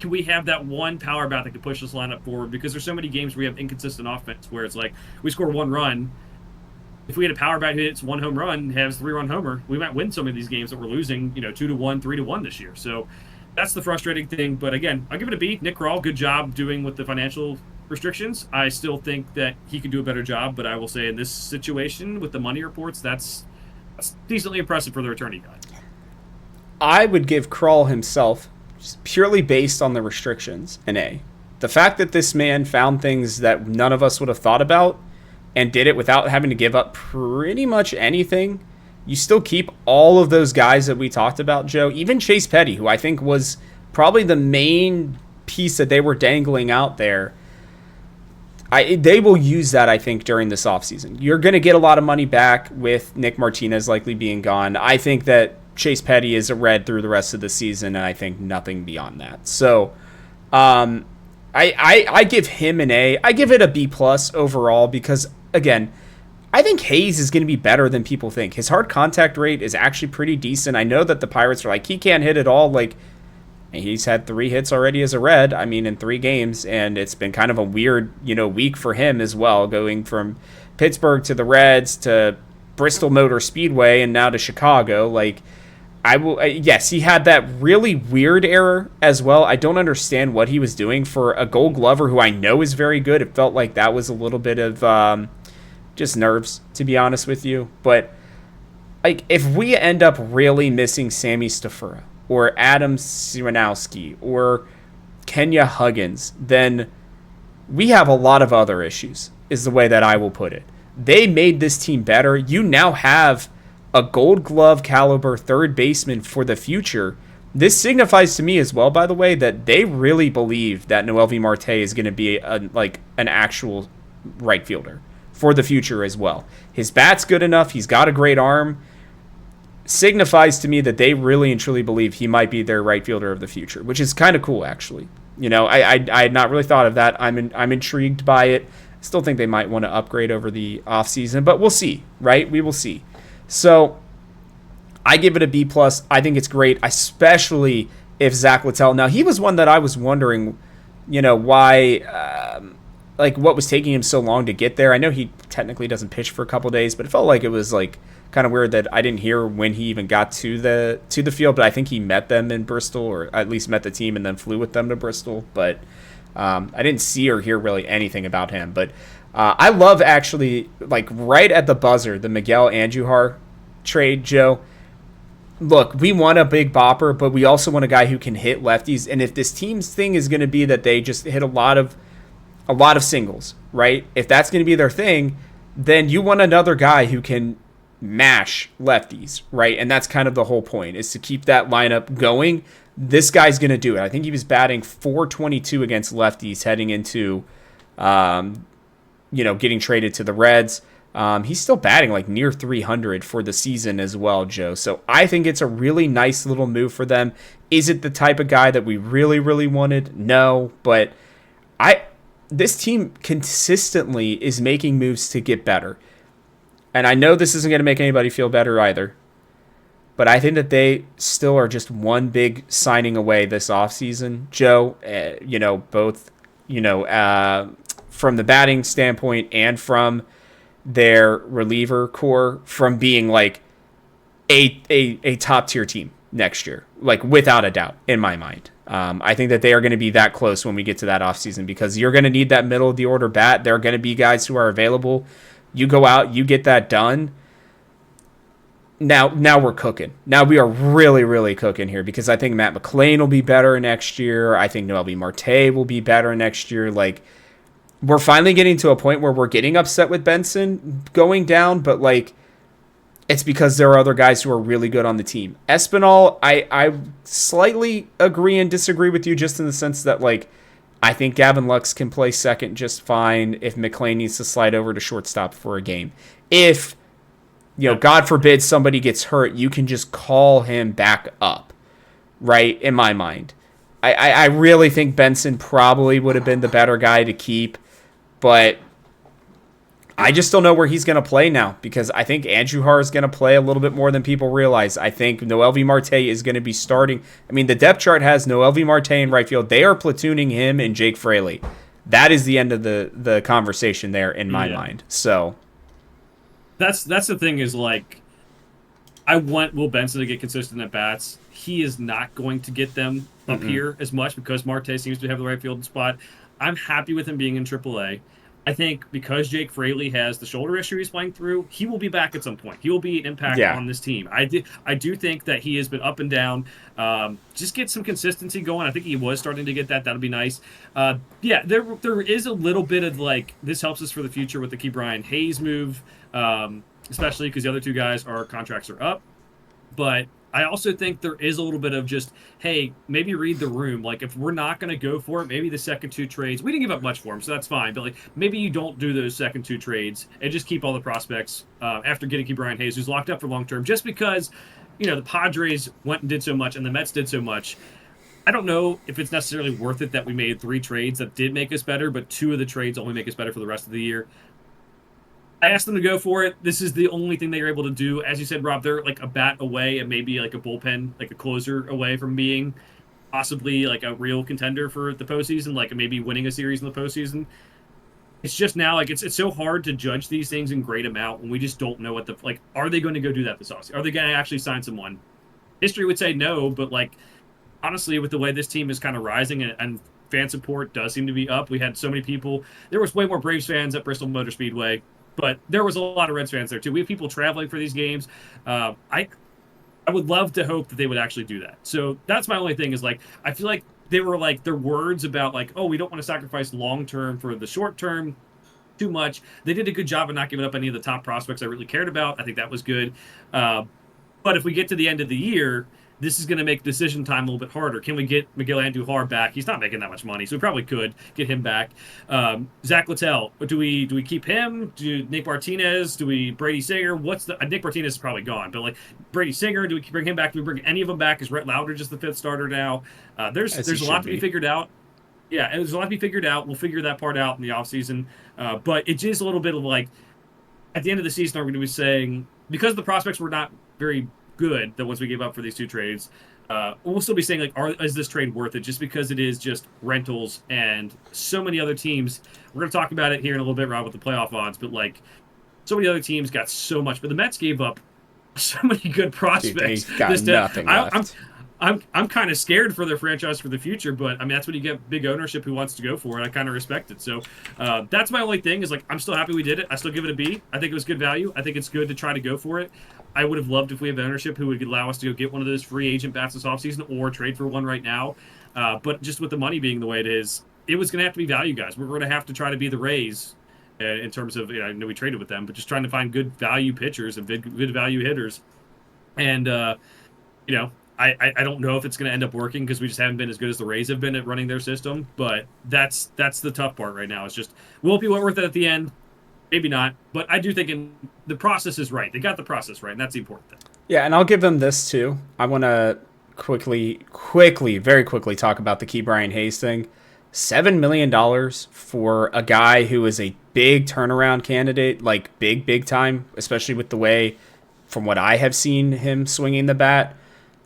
[SPEAKER 2] can we have that one power bat that could push this lineup forward? Because there's so many games where we have inconsistent offense where it's like we score one run. If we had a power bat who hits one home run, has 3-run homer, we might win some of these games that we're losing, 2-1, 3-1 this year. So that's the frustrating thing. But again, I'll give it a B. Nick Krall, good job doing with the financial restrictions. I still think that he could do a better job, but I will say in this situation with the money reports, that's decently impressive for the attorney guy.
[SPEAKER 1] I would give Krall himself, just purely based on the restrictions, an A. The fact that this man found things that none of us would have thought about and did it without having to give up pretty much anything. You still keep all of those guys that we talked about, Joe, even Chase Petty, who I think was probably the main piece that they were dangling out there. They will use that, I think, during this offseason. You're going to get a lot of money back with Nick Martinez likely being gone. I think that Chase Petty is a Red through the rest of the season, and I think nothing beyond that. So I give him an A. I give it a B+ overall because, again, I think Hayes is going to be better than people think. His hard contact rate is actually pretty decent. I know that the Pirates are like, he can't hit at all. Like, he's had 3 hits already as a Red, in 3 games, and it's been kind of a weird, week for him as well, going from Pittsburgh to the Reds to Bristol Motor Speedway and now to Chicago. Like, I will. Yes, he had that really weird error as well. I don't understand what he was doing for a Gold Glover who I know is very good. It felt like that was a little bit of just nerves, to be honest with you. But like, if we end up really missing Sammy Stafura or Adam Siranowski or Kenya Huggins, then we have a lot of other issues, is the way that I will put it. They made this team better. You now have a Gold Glove caliber third baseman for the future. This signifies to me as well, by the way, that they really believe that Noelvi Marte is going to be an actual right fielder for the future as well. His bat's good enough. He's got a great arm. Signifies to me that they really and truly believe he might be their right fielder of the future, which is kind of cool, actually. You know, I had not really thought of that. I'm intrigued by it. I still think they might want to upgrade over the offseason, but we'll see, right? We will see. So I give it a B+. I think it's great, especially if Zach Littell. Now, he was one that I was wondering, you know, why, what was taking him so long to get there. I know he technically doesn't pitch for a couple days, but it felt like it was kind of weird that I didn't hear when he even got to the field. But I think he met them in Bristol, or at least met the team and then flew with them to Bristol. But I didn't see or hear really anything about him. But I love, actually, right at the buzzer, the Miguel Andujar trade, Joe. Look, we want a big bopper, but we also want a guy who can hit lefties. And if this team's thing is going to be that they just hit a lot of singles, right? If that's going to be their thing, then you want another guy who can mash lefties, right? And that's kind of the whole point, is to keep that lineup going. This guy's going to do it. I think he was batting .422 against lefties heading into, getting traded to the Reds. He's still batting near 300 for the season as well, Joe. So I think it's a really nice little move for them. Is it the type of guy that we really, really wanted? No, but this team consistently is making moves to get better. And I know this isn't going to make anybody feel better either, but I think that they still are just one big signing away this offseason, Joe. Both, from the batting standpoint and from their reliever core, from being a top tier team next year, without a doubt, in my mind. I think that they are going to be that close when we get to that offseason, because you're going to need that middle of the order bat. There are going to be guys who are available. You go out, you get that done. Now we're cooking. Now we are really, really cooking here, because I think Matt McLain will be better next year. I think Noelvi Marte will be better next year. We're finally getting to a point where we're getting upset with Benson going down, but it's because there are other guys who are really good on the team. Espinal, I slightly agree and disagree with you, just in the sense that I think Gavin Lux can play second just fine if McLean needs to slide over to shortstop for a game. If, God forbid somebody gets hurt, you can just call him back up, right, in my mind. I really think Benson probably would have been the better guy to keep, but I just don't know where he's going to play now, because I think Andujar is going to play a little bit more than people realize. I think Noelvi Marte is going to be starting. I mean, the depth chart has Noelvi Marte in right field. They are platooning him and Jake Fraley. That is the end of the conversation there in my mind. So
[SPEAKER 2] that's the thing, is I want Will Benson to get consistent at bats. He is not going to get them up here as much, because Marte seems to have the right field spot. I'm happy with him being in AAA. I think because Jake Fraley has the shoulder issue he's playing through, he will be back at some point. He will be an impact on this team. I do think that he has been up and down. Just get some consistency going. I think he was starting to get that. That'll be nice. There is a little bit of this helps us for the future with the Key Brian Hayes move, especially because the other two guys, our contracts are up. But I also think there is a little bit of just, hey, maybe read the room. If we're not going to go for it, maybe the second two trades, we didn't give up much for them, so that's fine. But maybe you don't do those second two trades and just keep all the prospects after getting Key Brian Hayes, who's locked up for long term, just because, the Padres went and did so much and the Mets did so much. I don't know if it's necessarily worth it that we made 3 trades that did make us better, but 2 of the trades only make us better for the rest of the year. I asked them to go for it. This is the only thing they were able to do. As you said, Rob, they're a bat away and maybe a bullpen, a closer away from being possibly a real contender for the postseason, maybe winning a series in the postseason. It's just now, it's so hard to judge these things in great amount when we just don't know what are they going to go do that this offseason? Are they going to actually sign someone? history would say no, but like honestly, with the way this team is kind of rising and fan support does seem to be up, we had so many people. There was way more Braves fans at Bristol Motor Speedway, but there was a lot of Reds fans there too. We have people traveling for these games. I would love to hope that they would actually do that. So that's my only thing is like I feel like they were like their words about like, oh, we don't want to sacrifice long term for the short term too much. They did a good job of not giving up any of the top prospects I really cared about. I think that was good. Uh, but if we get to the end of the year, this is going to make decision time a little bit harder. Can we get Miguel Andujar back? He's not making that much money, so we probably could get him back. Zach Littell, do we keep him? Do Nick Martinez? Do we Brady Singer? What's the Nick Martinez is probably gone, but like Brady Singer, do we bring him back? Do we bring any of them back? Is Rhett Lauder just the fifth starter now? There's a lot to be figured out. Yeah, there's a lot to be figured out. We'll figure that part out in the offseason. But it's just a little bit of like, at the end of the season, are we going to be saying, because the prospects were not very good, that once we gave up for these two trades, we'll still be saying, like, is this trade worth it? Just because it is just rentals and so many other teams. We're going to talk about it here in a little bit, Rob, with the playoff odds, but, like, so many other teams got so much. But the Mets gave up so many good prospects.
[SPEAKER 1] Dude, they got nothing left.
[SPEAKER 2] I'm kind of scared for their franchise for the future, but I mean that's when you get big ownership who wants to go for it. I kind of respect it. So that's my only thing is like I'm still happy we did it. I still give it a B. I think it was good value. I think it's good to try to go for it. I would have loved if we have ownership who would allow us to go get one of those free agent bats this offseason or trade for one right now. But just with the money being the way it is, it was going to have to be value, guys. We're going to have to try to be the Rays in terms of I know we traded with them, but just trying to find good value pitchers and good value hitters. And I don't know if it's going to end up working because we just haven't been as good as the Rays have been at running their system. But that's the tough part right now. It's just, will it be worth it at the end? Maybe not. But I do think the process is right. They got the process right, and that's the important thing.
[SPEAKER 1] Yeah, and I'll give them this too. I want to very quickly talk about the Ke'Bryan Hayes thing. $7 million for a guy who is a big turnaround candidate, like big time, especially with the way, from what I have seen him swinging the bat.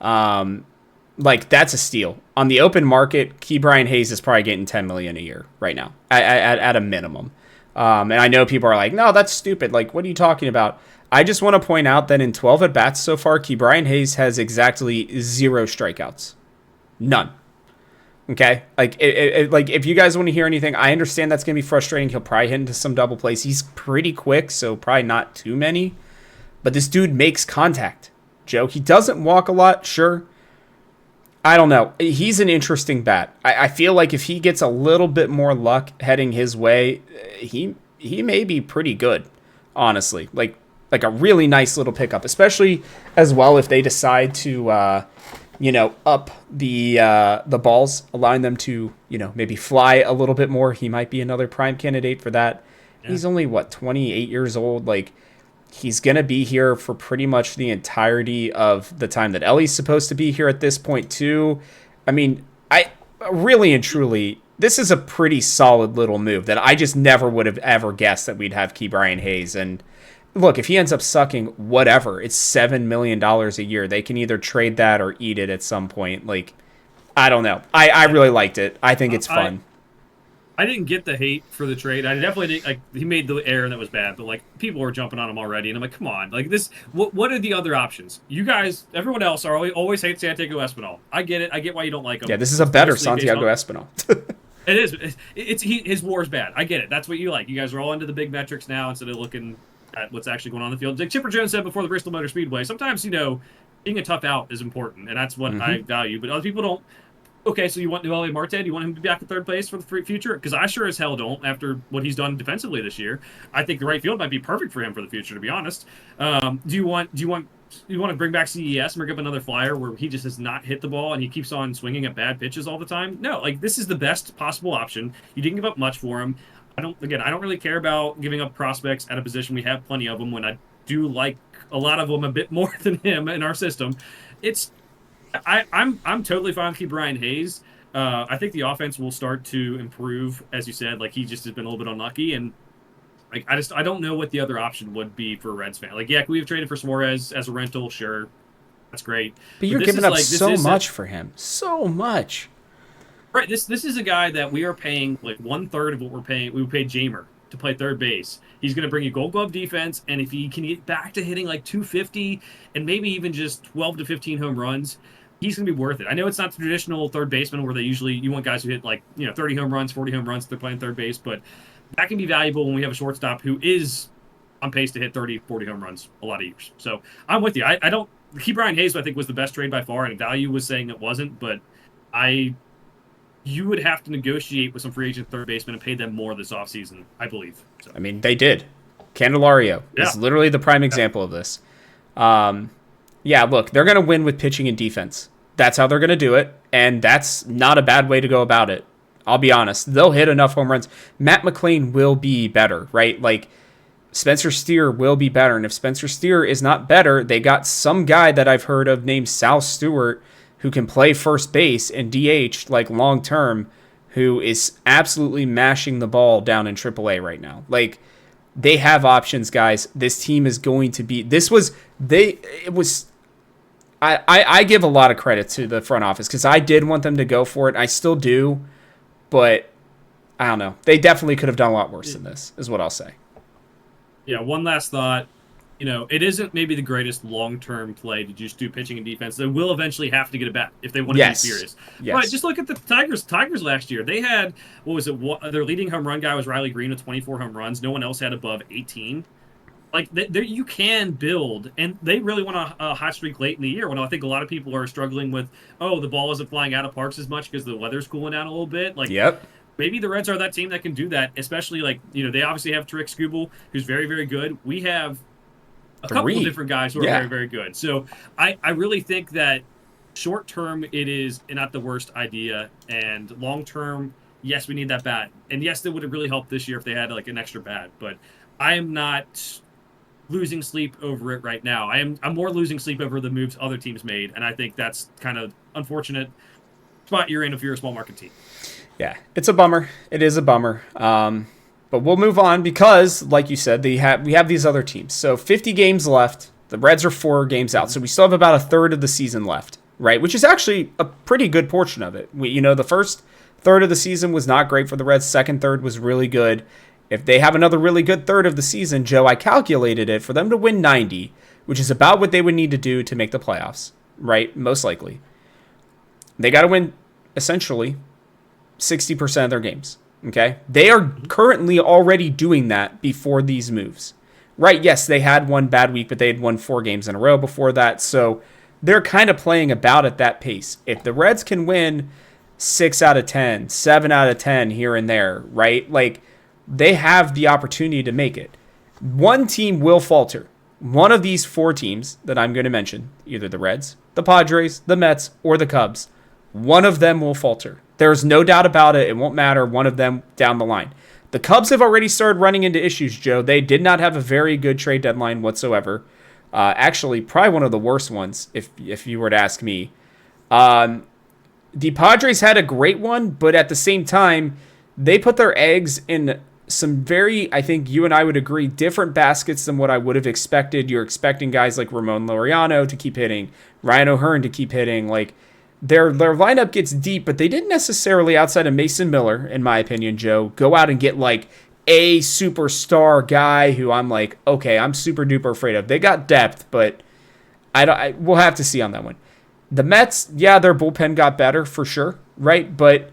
[SPEAKER 1] Like that's a steal on the open market. Ke'Bryan Hayes is probably getting $10 million a year right now at a minimum. And I know people are like, no, that's stupid. Like, what are you talking about? I just want to point out that in 12 at bats so far, Ke'Bryan Hayes has exactly 0 strikeouts, none. Okay. Like, like if you guys want to hear anything, I understand that's going to be frustrating. He'll probably hit into some double plays. He's pretty quick, so probably not too many, but this dude makes contact. Joe, he doesn't walk a lot, sure. I don't know. He's an interesting bat. I feel like if he gets a little bit more luck heading his way, he may be pretty good, honestly. Like a really nice little pickup, especially as well if they decide to, up the balls, allowing them to, maybe fly a little bit more. He might be another prime candidate for that. Yeah. He's only, 28 years old? Like, he's going to be here for pretty much the entirety of the time that Ellie's supposed to be here at this point, too. I mean, I really and truly, this is a pretty solid little move that I just never would have ever guessed that we'd have Ke'Bryan Hayes. And look, if he ends up sucking, whatever, it's $7 million a year. They can either trade that or eat it at some point. Like, I don't know. I really liked it. I think it's fun.
[SPEAKER 2] I didn't get the hate for the trade. I definitely didn't, like he made the error and that was bad, but like people were jumping on him already, and I'm like, come on, like this. What are the other options? You guys, everyone else are always hate Santiago Espinal. I get it. I get why you don't like him.
[SPEAKER 1] Yeah, this is a better Santiago Espinal.
[SPEAKER 2] It is. His war is bad. I get it. That's what you like. You guys are all into the big metrics now instead of looking at what's actually going on in the field. Like Chipper Jones said before the Bristol Motor Speedway, sometimes being a tough out is important, and that's what I value. But other people don't. Okay, so you want Noelle Marte? Do you want him to be back in third place for the future? Because I sure as hell don't after what he's done defensively this year. I think the right field might be perfect for him for the future, to be honest. Do you want to bring back CES and bring up another flyer where he just has not hit the ball and he keeps on swinging at bad pitches all the time? No, like this is the best possible option. You didn't give up much for him. I don't really care about giving up prospects at a position. We have plenty of them when I do like a lot of them a bit more than him in our system. I'm totally fine with Ke'Bryan Hayes. I think the offense will start to improve, as you said. Like he just has been a little bit unlucky, and like I don't know what the other option would be for a Reds fan. Like yeah, we've traded for Suarez as a rental, sure, that's great.
[SPEAKER 1] But you're giving up so much for him, so much.
[SPEAKER 2] Right. This is a guy that we are paying like 1/3 of what we paid Jamer to play third base. He's going to bring you Gold Glove defense, and if he can get back to hitting like 250 and maybe even just 12 to 15 home runs, he's going to be worth it. I know it's not the traditional third baseman where you want guys who hit 30 home runs, 40 home runs if they're playing third base, but that can be valuable when we have a shortstop who is on pace to hit 30, 40 home runs a lot of years. So I'm with you. I don't. Key Brian Hayes, I think, was the best trade by far, and value was saying it wasn't, but you would have to negotiate with some free agent third baseman and pay them more this offseason, I believe. So.
[SPEAKER 1] I mean, they did. Candelario is literally the prime example of this. Look, they're going to win with pitching and defense. That's how they're going to do it, and that's not a bad way to go about it. I'll be honest. They'll hit enough home runs. Matt McLain will be better, right? Like, Spencer Steer will be better, and if Spencer Steer is not better, they got some guy that I've heard of named Sal Stewart who can play first base and DH like long term, who is absolutely mashing the ball down in AAA right now. Like, they have options, guys. This team is going to be. I give a lot of credit to the front office because I did want them to go for it. I still do, but I don't know. They definitely could have done a lot worse than this, is what I'll say.
[SPEAKER 2] Yeah, one last thought. It isn't maybe the greatest long-term play to just do pitching and defense. They will eventually have to get a bat if they want to be serious.
[SPEAKER 1] Yes.
[SPEAKER 2] But just look at the Tigers. Tigers last year, they had, their leading home run guy was Riley Green with 24 home runs. No one else had above 18. Like, you can build, and they really went a hot streak late in the year when I think a lot of people are struggling with, the ball isn't flying out of parks as much because the weather's cooling down a little bit. Like,
[SPEAKER 1] yep.
[SPEAKER 2] Maybe the Reds are that team that can do that, especially, they obviously have Tarek Skubal, who's very, very good. We have a couple of different guys who are very, very good. So I really think that short-term it is not the worst idea, and long-term, yes, we need that bat. And yes, it would have really helped this year if they had, an extra bat. But I am not losing sleep over it right now. I'm more losing sleep over the moves other teams made, and I think that's kind of unfortunate spot you're in if you're a small market team.
[SPEAKER 1] Yeah, it's a bummer. It is a bummer. But we'll move on because, like you said, we have these other teams. So 50 games left. The Reds are 4 games out. So we still have about a third of the season left, right? Which is actually a pretty good portion of it. The first third of the season was not great for the Reds. Second third was really good. If they have another really good third of the season, Joe, I calculated it for them to win 90, which is about what they would need to do to make the playoffs, right? Most likely. They got to win, essentially, 60% of their games, okay? They are currently already doing that before these moves, right? Yes, they had one bad week, but they had won 4 games in a row before that, so they're kind of playing about at that pace. If the Reds can win 6 out of 10, 7 out of 10 here and there, right? Like, they have the opportunity to make it. One team will falter. One of these 4 teams that I'm going to mention, either the Reds, the Padres, the Mets, or the Cubs, one of them will falter. There's no doubt about it. It won't matter. One of them down the line. The Cubs have already started running into issues, Joe. They did not have a very good trade deadline whatsoever. Actually, probably one of the worst ones, if you were to ask me. The Padres had a great one, but at the same time, they put their eggs in some very, I think you and I would agree, different baskets than what I would have expected. You're expecting guys like Ramon Laureano to keep hitting, Ryan O'Hearn to keep hitting, Their lineup gets deep, but they didn't necessarily, outside of Mason Miller, in my opinion, Joe, go out and get a superstar guy who I'm okay, I'm super duper afraid of. They got depth, but we'll have to see on that one. The Mets, yeah, their bullpen got better for sure, right? But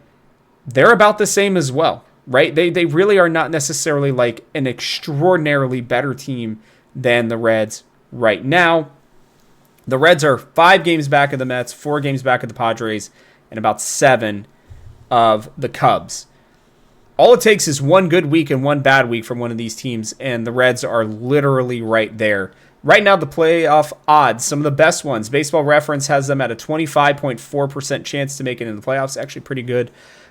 [SPEAKER 1] they're about the same as well, right? They really are not necessarily an extraordinarily better team than the Reds right now. The Reds are 5 games back of the Mets, 4 games back of the Padres, and about 7 of the Cubs. All it takes is one good week and one bad week from one of these teams, and the Reds are literally right there. Right now, the playoff odds, some of the best ones, Baseball Reference has them at a 25.4% chance to make it into the playoffs. Actually pretty good.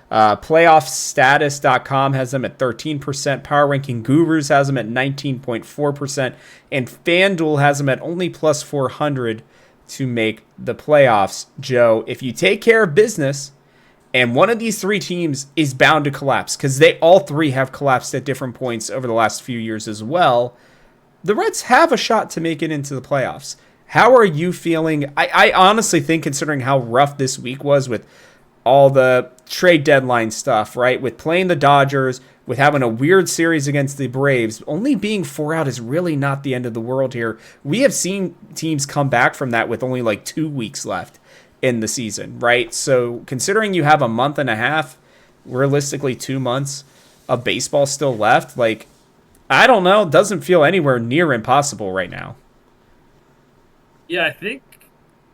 [SPEAKER 1] Playoffstatus.com has them at 13%. Power Ranking Gurus has them at 19.4%. And FanDuel has them at only plus 400 to make the playoffs. Joe, if you take care of business, and one of these 3 teams is bound to collapse, because they all 3 have collapsed at different points over the last few years as well, the Reds have a shot to make it into the playoffs. How are you feeling? I honestly think, considering how rough this week was with all the trade deadline stuff, right? With playing the Dodgers, with having a weird series against the Braves, only being 4 out is really not the end of the world here. We have seen teams come back from that with only like 2 weeks left in the season, right? So considering you have a month and a half, realistically 2 months of baseball still left, like, I don't know, it doesn't feel anywhere near impossible right now.
[SPEAKER 2] Yeah, I think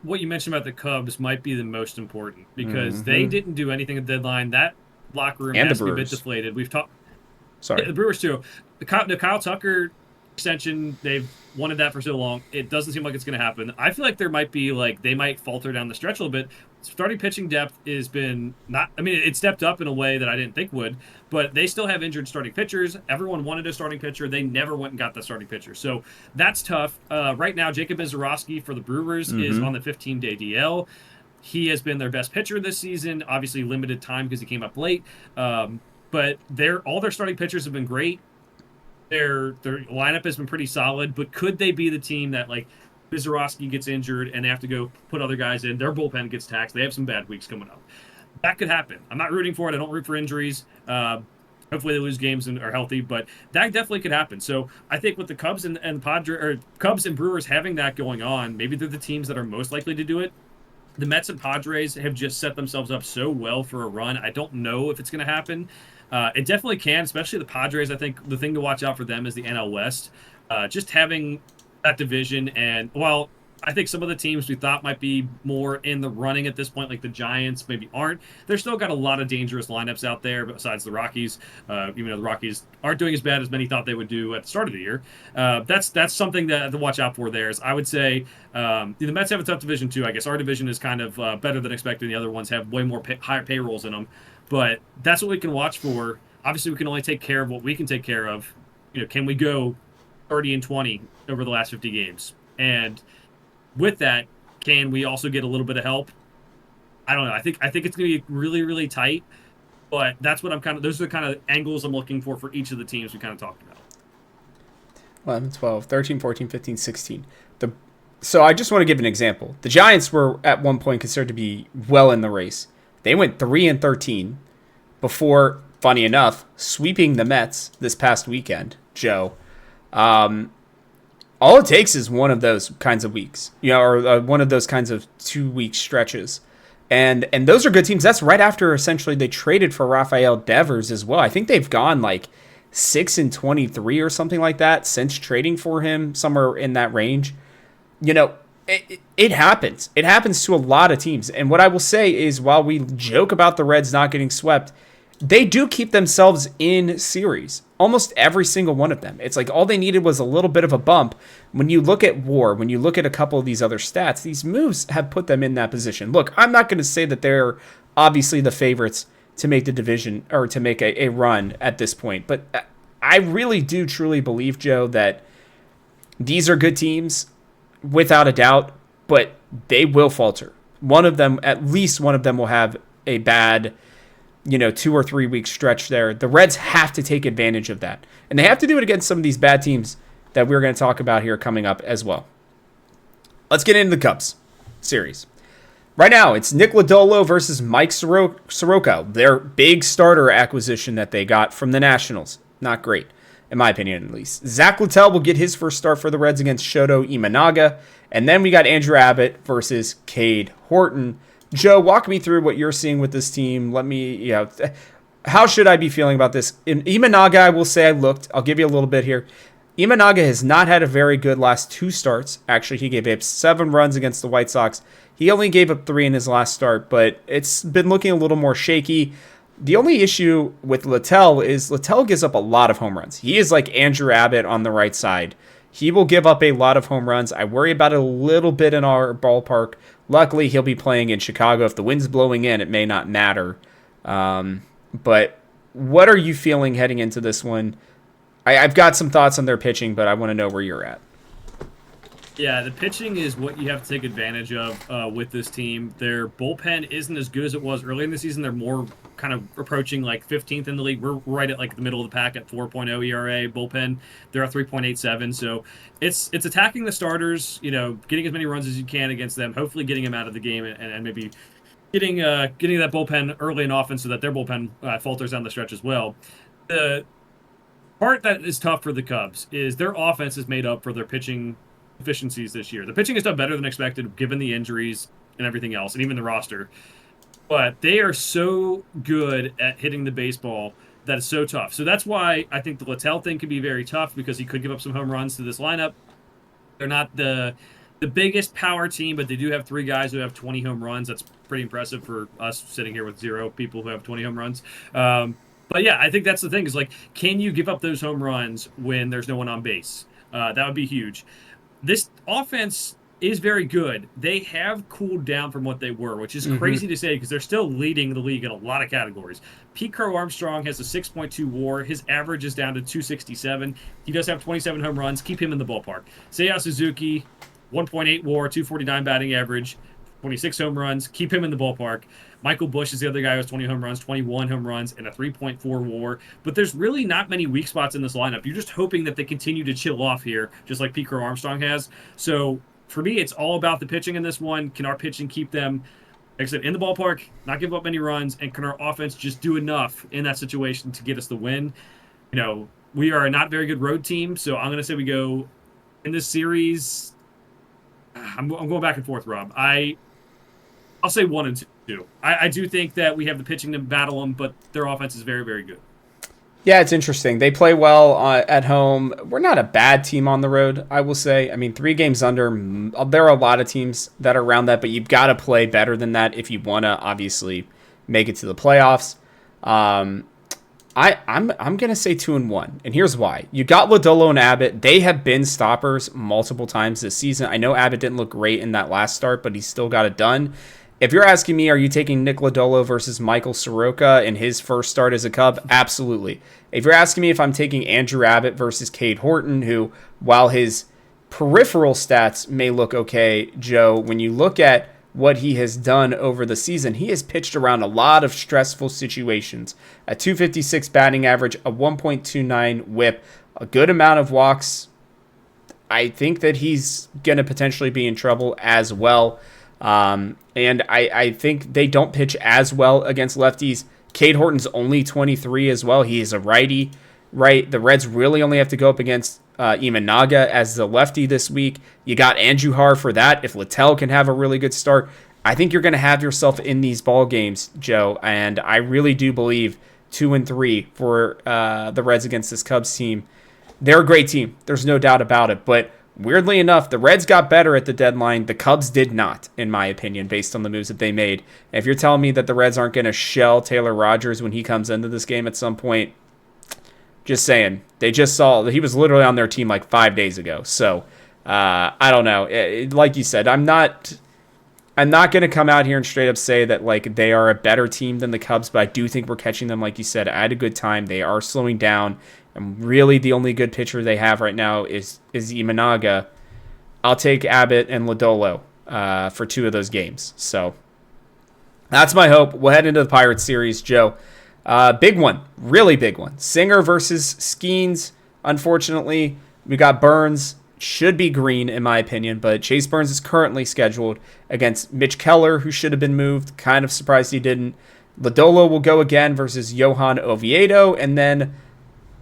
[SPEAKER 2] what you mentioned about the Cubs might be the most important because they didn't do anything at the deadline. That locker room
[SPEAKER 1] And
[SPEAKER 2] has
[SPEAKER 1] the
[SPEAKER 2] to be a bit
[SPEAKER 1] Brewers.
[SPEAKER 2] deflated. We've talked.
[SPEAKER 1] Sorry.
[SPEAKER 2] Yeah, the Brewers too. The Kyle Tucker extension, they've wanted that for so long. It doesn't seem like it's going to happen. I feel like there might be they might falter down the stretch a little bit. Starting pitching depth has been not. I mean, it stepped up in a way that I didn't think would, but they still have injured starting pitchers. Everyone wanted a starting pitcher. They never went and got that starting pitcher. So that's tough. Right now, Jacob Mizorowski for the Brewers is on the 15-day DL. He has been their best pitcher this season. Obviously, limited time because he came up late. But all their starting pitchers have been great. Their lineup has been pretty solid. But could they be the team that Mizorowski gets injured and they have to go put other guys in? Their bullpen gets taxed. They have some bad weeks coming up. That could happen. I'm not rooting for it. I don't root for injuries. Hopefully they lose games and are healthy, but that definitely could happen. So I think with the Cubs and Cubs and Brewers having that going on, maybe they're the teams that are most likely to do it. The Mets and Padres have just set themselves up so well for a run. I don't know if it's going to happen. It definitely can, especially the Padres. I think the thing to watch out for them is the NL West. Just having that division, and while I think some of the teams we thought might be more in the running at this point, like the Giants, maybe aren't. They're still got a lot of dangerous lineups out there besides the Rockies. Even though the Rockies aren't doing as bad as many thought they would do at the start of the year. That's something to watch out for there. Is I would say the Mets have a tough division too. I guess our division is kind of better than expected. The other ones have way more higher payrolls in them. But that's what we can watch for. Obviously, we can only take care of what we can take care of. Can we go 30-20 over the last 50 games? And with that, can we also get a little bit of help? I don't know. I think it's going to be really, really tight. But that's what those are the kind of angles I'm looking for each of the teams we kind of talked about.
[SPEAKER 1] 11, 12, 13, 14, 15, 16. So I just want to give an example. The Giants were at one point considered to be well in the race. They went 3-13 before, funny enough, sweeping the Mets this past weekend, Joe. All it takes is one of those kinds of weeks, or one of those kinds of 2-week stretches. And those are good teams. That's right after essentially they traded for Rafael Devers as well. I think they've gone 6-23 or something like that since trading for him, somewhere in that range. It happens. It happens to a lot of teams. And what I will say is, while we joke about the Reds not getting swept, they do keep themselves in series. Almost every single one of them. It's like all they needed was a little bit of a bump. When you look at WAR, when you look at a couple of these other stats, these moves have put them in that position. Look, I'm not going to say that they're obviously the favorites to make the division or to make a run at this point. But I really do truly believe, Joe, that these are good teams without a doubt, but they will falter. At least one of them will have a bad 2 or 3 week stretch there. The Reds have to take advantage of that. And they have to do it against some of these bad teams that we're going to talk about here coming up as well. Let's get into the Cubs series. Right now, it's Nick Lodolo versus Mike Soroka, their big starter acquisition that they got from the Nationals. Not great, in my opinion at least. Zach Littell will get his first start for the Reds against Shoto Imanaga. And then we got Andrew Abbott versus Cade Horton. Joe, walk me through what you're seeing with this team. How should I be feeling about this? In Imanaga, I will say I'll give you a little bit here. Imanaga has not had a very good last 2 starts. Actually, he gave up 7 runs against the White Sox. He only gave up 3 in his last start, but it's been looking a little more shaky. The only issue with Littell is Littell gives up a lot of home runs. He is like Andrew Abbott on the right side. He will give up a lot of home runs. I worry about it a little bit in our ballpark. Luckily, he'll be playing in Chicago. If the wind's blowing in, it may not matter. But what are you feeling heading into this one? I've got some thoughts on their pitching, but I want to know where you're at.
[SPEAKER 2] Yeah, the pitching is what you have to take advantage of with this team. Their bullpen isn't as good as it was early in the season. They're more kind of approaching 15th in the league. We're right at the middle of the pack at 4.0 ERA. Bullpen, they're at 3.87. So it's attacking the starters, getting as many runs as you can against them, hopefully getting them out of the game and maybe getting that bullpen early and often so that their bullpen falters down the stretch as well. The part that is tough for the Cubs is their offense is made up for their pitching efficiencies this year. The pitching has done better than expected given the injuries and everything else, and even the roster. But they are so good at hitting the baseball that it's so tough. So that's why I think the Littell thing could be very tough because he could give up some home runs to this lineup. They're not the biggest power team, but they do have three guys who have 20 home runs. That's pretty impressive for us sitting here with zero people who have 20 home runs. But yeah, I think that's the thing is like, can you give up those home runs when there's no one on base? That would be huge. This offense is very good. They have cooled down from what they were, which is crazy to say because they're still leading the league in a lot of categories. Pete Crow Armstrong has a 6.2 WAR. His average is down to 267. He does have 27 home runs. Keep him in the ballpark. Seiya Suzuki, 1.8 WAR, 249 batting average, 26 home runs. Keep him in the ballpark. Michael Bush is the other guy who has 20 home runs, 21 home runs, and a 3.4 WAR. But there's really not many weak spots in this lineup. You're just hoping that they continue to chill off here, just like Pete Crow Armstrong has. So for me, it's all about the pitching in this one. Can our pitching keep them, like I said, in the ballpark, not give up many runs, and can our offense just do enough in that situation to get us the win? You know, we are a not very good road team, so I'm going to say we go in this series. I'm going back and forth, Rob. I'll say 1-2. I do think that we have the pitching to battle them, but their offense is very, very good.
[SPEAKER 1] Yeah, it's interesting. They play well at home. We're not a bad team on the road, I will say. I mean, 3 games under, there are a lot of teams that are around that, but you've got to play better than that if you want to obviously make it to the playoffs. I'm going to say 2-1, and here's why. You got Lodolo and Abbott. They have been stoppers multiple times this season. I know Abbott didn't look great in that last start, but he still got it done. If you're asking me, are you taking Nick Lodolo versus Michael Soroka in his first start as a Cub? Absolutely. If you're asking me if I'm taking Andrew Abbott versus Cade Horton, who, while his peripheral stats may look okay, Joe, when you look at what he has done over the season, he has pitched around a lot of stressful situations. A 256 batting average, a 1.29 whip, a good amount of walks. I think that he's going to potentially be in trouble as well. And I think they don't pitch as well against lefties. Cade Horton's only 23 as well. He is a righty, right? The Reds really only have to go up against Imanaga as the lefty this week. You got Andujar for that. If Littell can have a really good start, I think you're going to have yourself in these ball games, Joe. And I really do believe 2-3 for the Reds against this Cubs team. They're a great team. There's no doubt about it. But weirdly enough, the Reds got better at the deadline. The Cubs did not, in my opinion, based on the moves that they made. And if you're telling me that the Reds aren't going to shell Taylor Rogers when he comes into this game at some point, just saying. They just saw that he was literally on their team like 5 days ago. So, I don't know. Like you said, I'm not going to come out here and straight up say that like they are a better team than the Cubs, but I do think we're catching them, like you said, at a good time. They are slowing down. And really, the only good pitcher they have right now is Imanaga. I'll take Abbott and Lodolo for 2 of those games. So that's my hope. We'll head into the Pirates series, Joe. Big one, really big one. Singer versus Skeens. Unfortunately, we got Burns. Should be green, in my opinion, but Chase Burns is currently scheduled against Mitch Keller, who should have been moved. Kind of surprised he didn't. Lodolo will go again versus Johan Oviedo, and then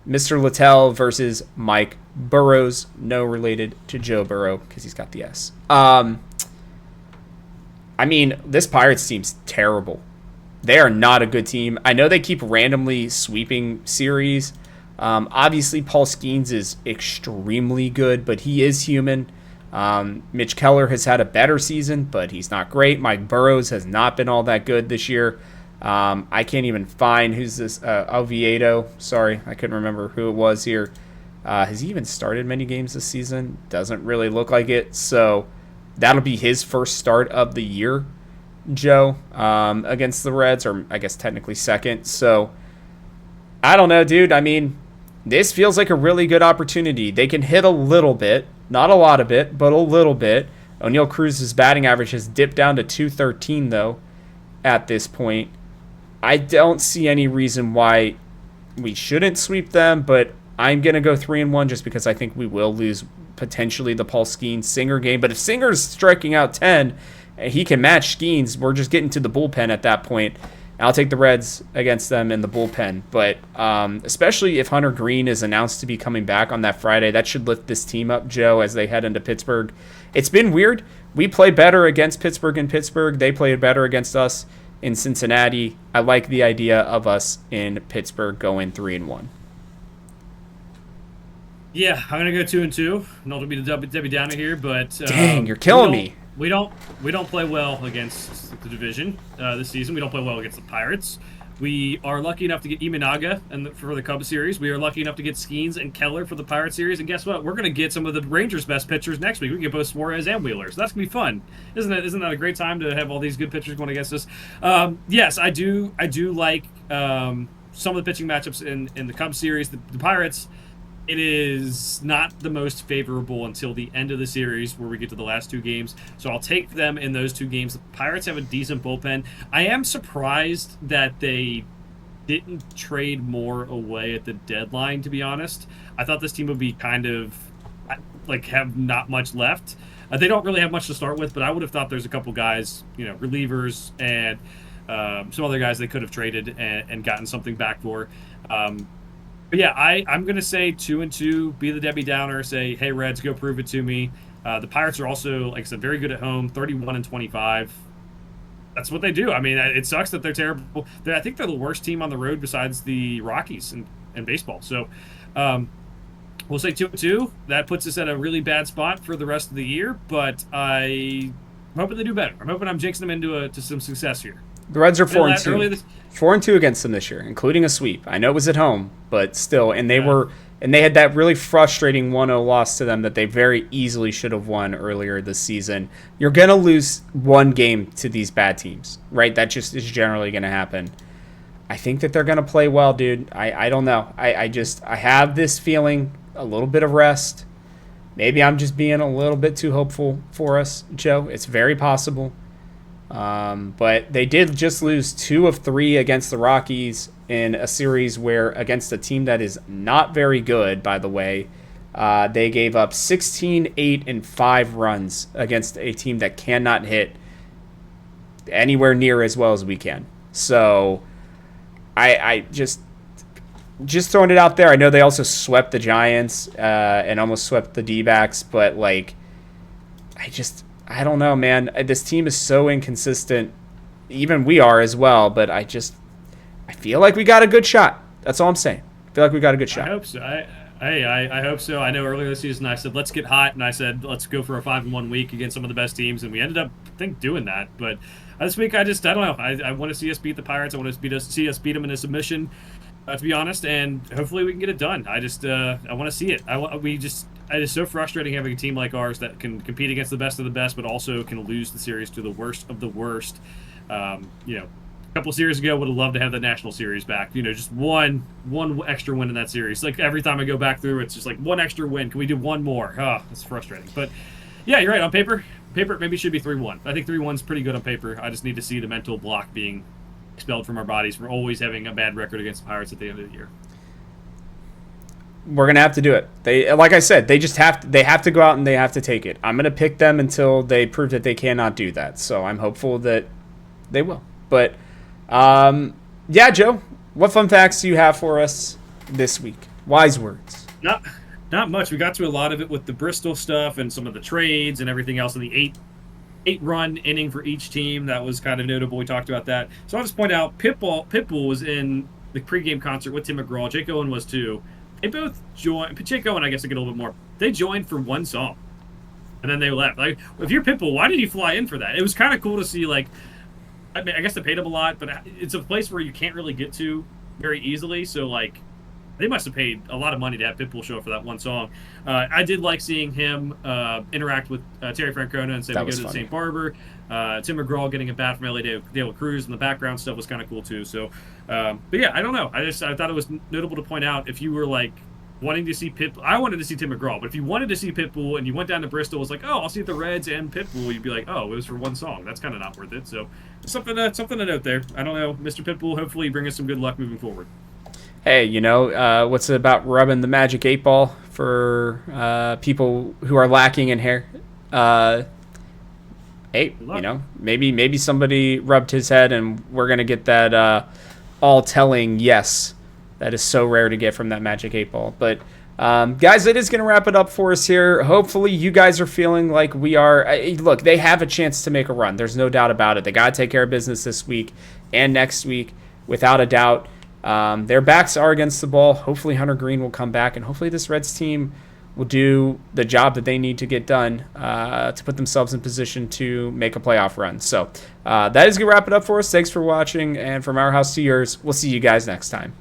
[SPEAKER 1] Mr. Littell versus Mike Burrows, no related to Joe Burrow because he's got the S. I mean, this Pirates team's terrible. They are not a good team. I know they keep randomly sweeping series. Obviously, Paul Skeens is extremely good, but he is human. Mitch Keller has had a better season, but he's not great. Mike Burrows has not been all that good this year. I can't even find who's this Oviedo. Sorry, I couldn't remember who it was here. Has he even started many games this season? Doesn't really look like it. So that'll be his first start of the year, Joe, against the Reds, or I guess technically second. So I don't know, dude. I mean, this feels like a really good opportunity. They can hit a little bit, not a lot of it, but a little bit. O'Neal Cruz's batting average has dipped down to 213, though, at this point. I don't see any reason why we shouldn't sweep them, but I'm going to go 3-1 just because I think we will lose potentially the Paul Skeens Singer game. But if Singer's striking out 10 and he can match Skeens, we're just getting to the bullpen at that point. I'll take the Reds against them in the bullpen. But especially if Hunter Green is announced to be coming back on that Friday, that should lift this team up, Joe, as they head into Pittsburgh. It's been weird. We play better against Pittsburgh in Pittsburgh. They played better against us in Cincinnati. I like the idea of us in Pittsburgh going 3-1.
[SPEAKER 2] Yeah, I'm gonna go 2-2. Not to be the Debbie Downer here, but
[SPEAKER 1] dang, you're killing me.
[SPEAKER 2] We don't play well against the division this season. We don't play well against the Pirates. We are lucky enough to get Imanaga for the Cubs series. We are lucky enough to get Skeens and Keller for the Pirates series. And guess what? We're going to get some of the Rangers' best pitchers next week. We can get both Suarez and Wheeler. So that's going to be fun. Isn't that a great time to have all these good pitchers going against us? Yes, I do like some of the pitching matchups in the Cubs series. The Pirates, it is not the most favorable until the end of the series where we get to the last two games. So I'll take them in those two games. The Pirates have a decent bullpen. I am surprised that they didn't trade more away at the deadline, to be honest. I thought this team would be kind of like have not much left. They don't really have much to start with, but I would have thought there's a couple guys, relievers and some other guys they could have traded and gotten something back for. But yeah, I'm going to say 2-2, be the Debbie Downer, say, hey, Reds, go prove it to me. The Pirates are also, like I said, very good at home, 31-25. That's what they do. I mean, it sucks that they're terrible. I think they're the worst team on the road besides the Rockies in baseball. So we'll say 2-2. That puts us at a really bad spot for the rest of the year, but I'm hoping they do better. I'm hoping I'm jinxing them into some success here.
[SPEAKER 1] The Reds are 4-2. 4-2 against them this year, including a sweep. I know it was at home, but still, and they had that really frustrating 1-0 loss to them that they very easily should have won earlier this season. You're gonna lose one game to these bad teams, right? That just is generally gonna happen. I think that they're gonna play well, dude. I don't know. I have this feeling, a little bit of rest. Maybe I'm just being a little bit too hopeful for us, Joe. It's very possible. But they did just lose 2 of 3 against the Rockies in a series where against a team that is not very good, by the way. They gave up 16, 8, and 5 runs against a team that cannot hit anywhere near as well as we can. So I just throwing it out there. I know they also swept the Giants and almost swept the D-backs, but I don't know, man. This team is so inconsistent. Even we are as well, but I feel like we got a good shot. That's all I'm saying. I feel like we got a good shot.
[SPEAKER 2] I hope so. I hope so. I know earlier this season I said, let's get hot, and I said, let's go for a 5-1 week against some of the best teams, and we ended up, I think, doing that. But this week, I don't know. I want to see us beat the Pirates. I want to see us beat them in a submission, to be honest, and hopefully we can get it done. I want to see it. It is so frustrating having a team like ours that can compete against the best of the best, but also can lose the series to the worst of the worst. A couple of series ago, would have loved to have the National Series back. Just one extra win in that series. Like every time I go back through, it's just like one extra win. Can we do one more? Oh, that's frustrating. But yeah, you're right. On paper maybe it should be 3-1. I think 3-1 is pretty good on paper. I just need to see the mental block being expelled from our bodies for always having a bad record against the Pirates at the end of the year.
[SPEAKER 1] We're gonna have to do it. They, like I said, they have to go out and they have to take it. I'm gonna pick them until they prove that they cannot do that. So I'm hopeful that they will. But yeah, Joe, what fun facts do you have for us this week? Wise words.
[SPEAKER 2] Not much. We got to a lot of it with the Bristol stuff and some of the trades and everything else in the 8-run inning for each team. That was kind of notable. We talked about that. So I'll just point out Pitbull was in the pregame concert with Tim McGraw. Jake Owen was too. They both joined. Jake Owen, I guess I get a little bit more. They joined for one song, and then they left. Like, if you're Pitbull, why did you fly in for that? It was kind of cool to see. Like, I mean, I guess they paid him a lot, but it's a place where you can't really get to very easily. So, like, they must have paid a lot of money to have Pitbull show up for that one song. I did like seeing him interact with Terry Francona and say we go to the St. Barber. Tim McGraw getting a bat from LA De La Cruz, and the background stuff was kind of cool too. So, but yeah, I don't know. I thought it was notable to point out if you were like wanting to see Pitbull. I wanted to see Tim McGraw, but if you wanted to see Pitbull and you went down to Bristol, was like, oh, I'll see the Reds and Pitbull. You'd be like, oh, it was for one song. That's kind of not worth it. So something to note there. I don't know, Mr. Pitbull. Hopefully, bring us some good luck moving forward.
[SPEAKER 1] Hey, what's it about rubbing the magic 8 ball for people who are lacking in hair? hey, maybe somebody rubbed his head and we're going to get that all-telling yes that is so rare to get from that Magic 8 Ball. But, guys, it is going to wrap it up for us here. Hopefully you guys are feeling like we are. Look, they have a chance to make a run. There's no doubt about it. They got to take care of business this week and next week, without a doubt. Their backs are against the ball. Hopefully Hunter Green will come back, and hopefully this Reds team will do the job that they need to get done to put themselves in position to make a playoff run. So that is going to wrap it up for us. Thanks for watching, and from our house to yours, we'll see you guys next time.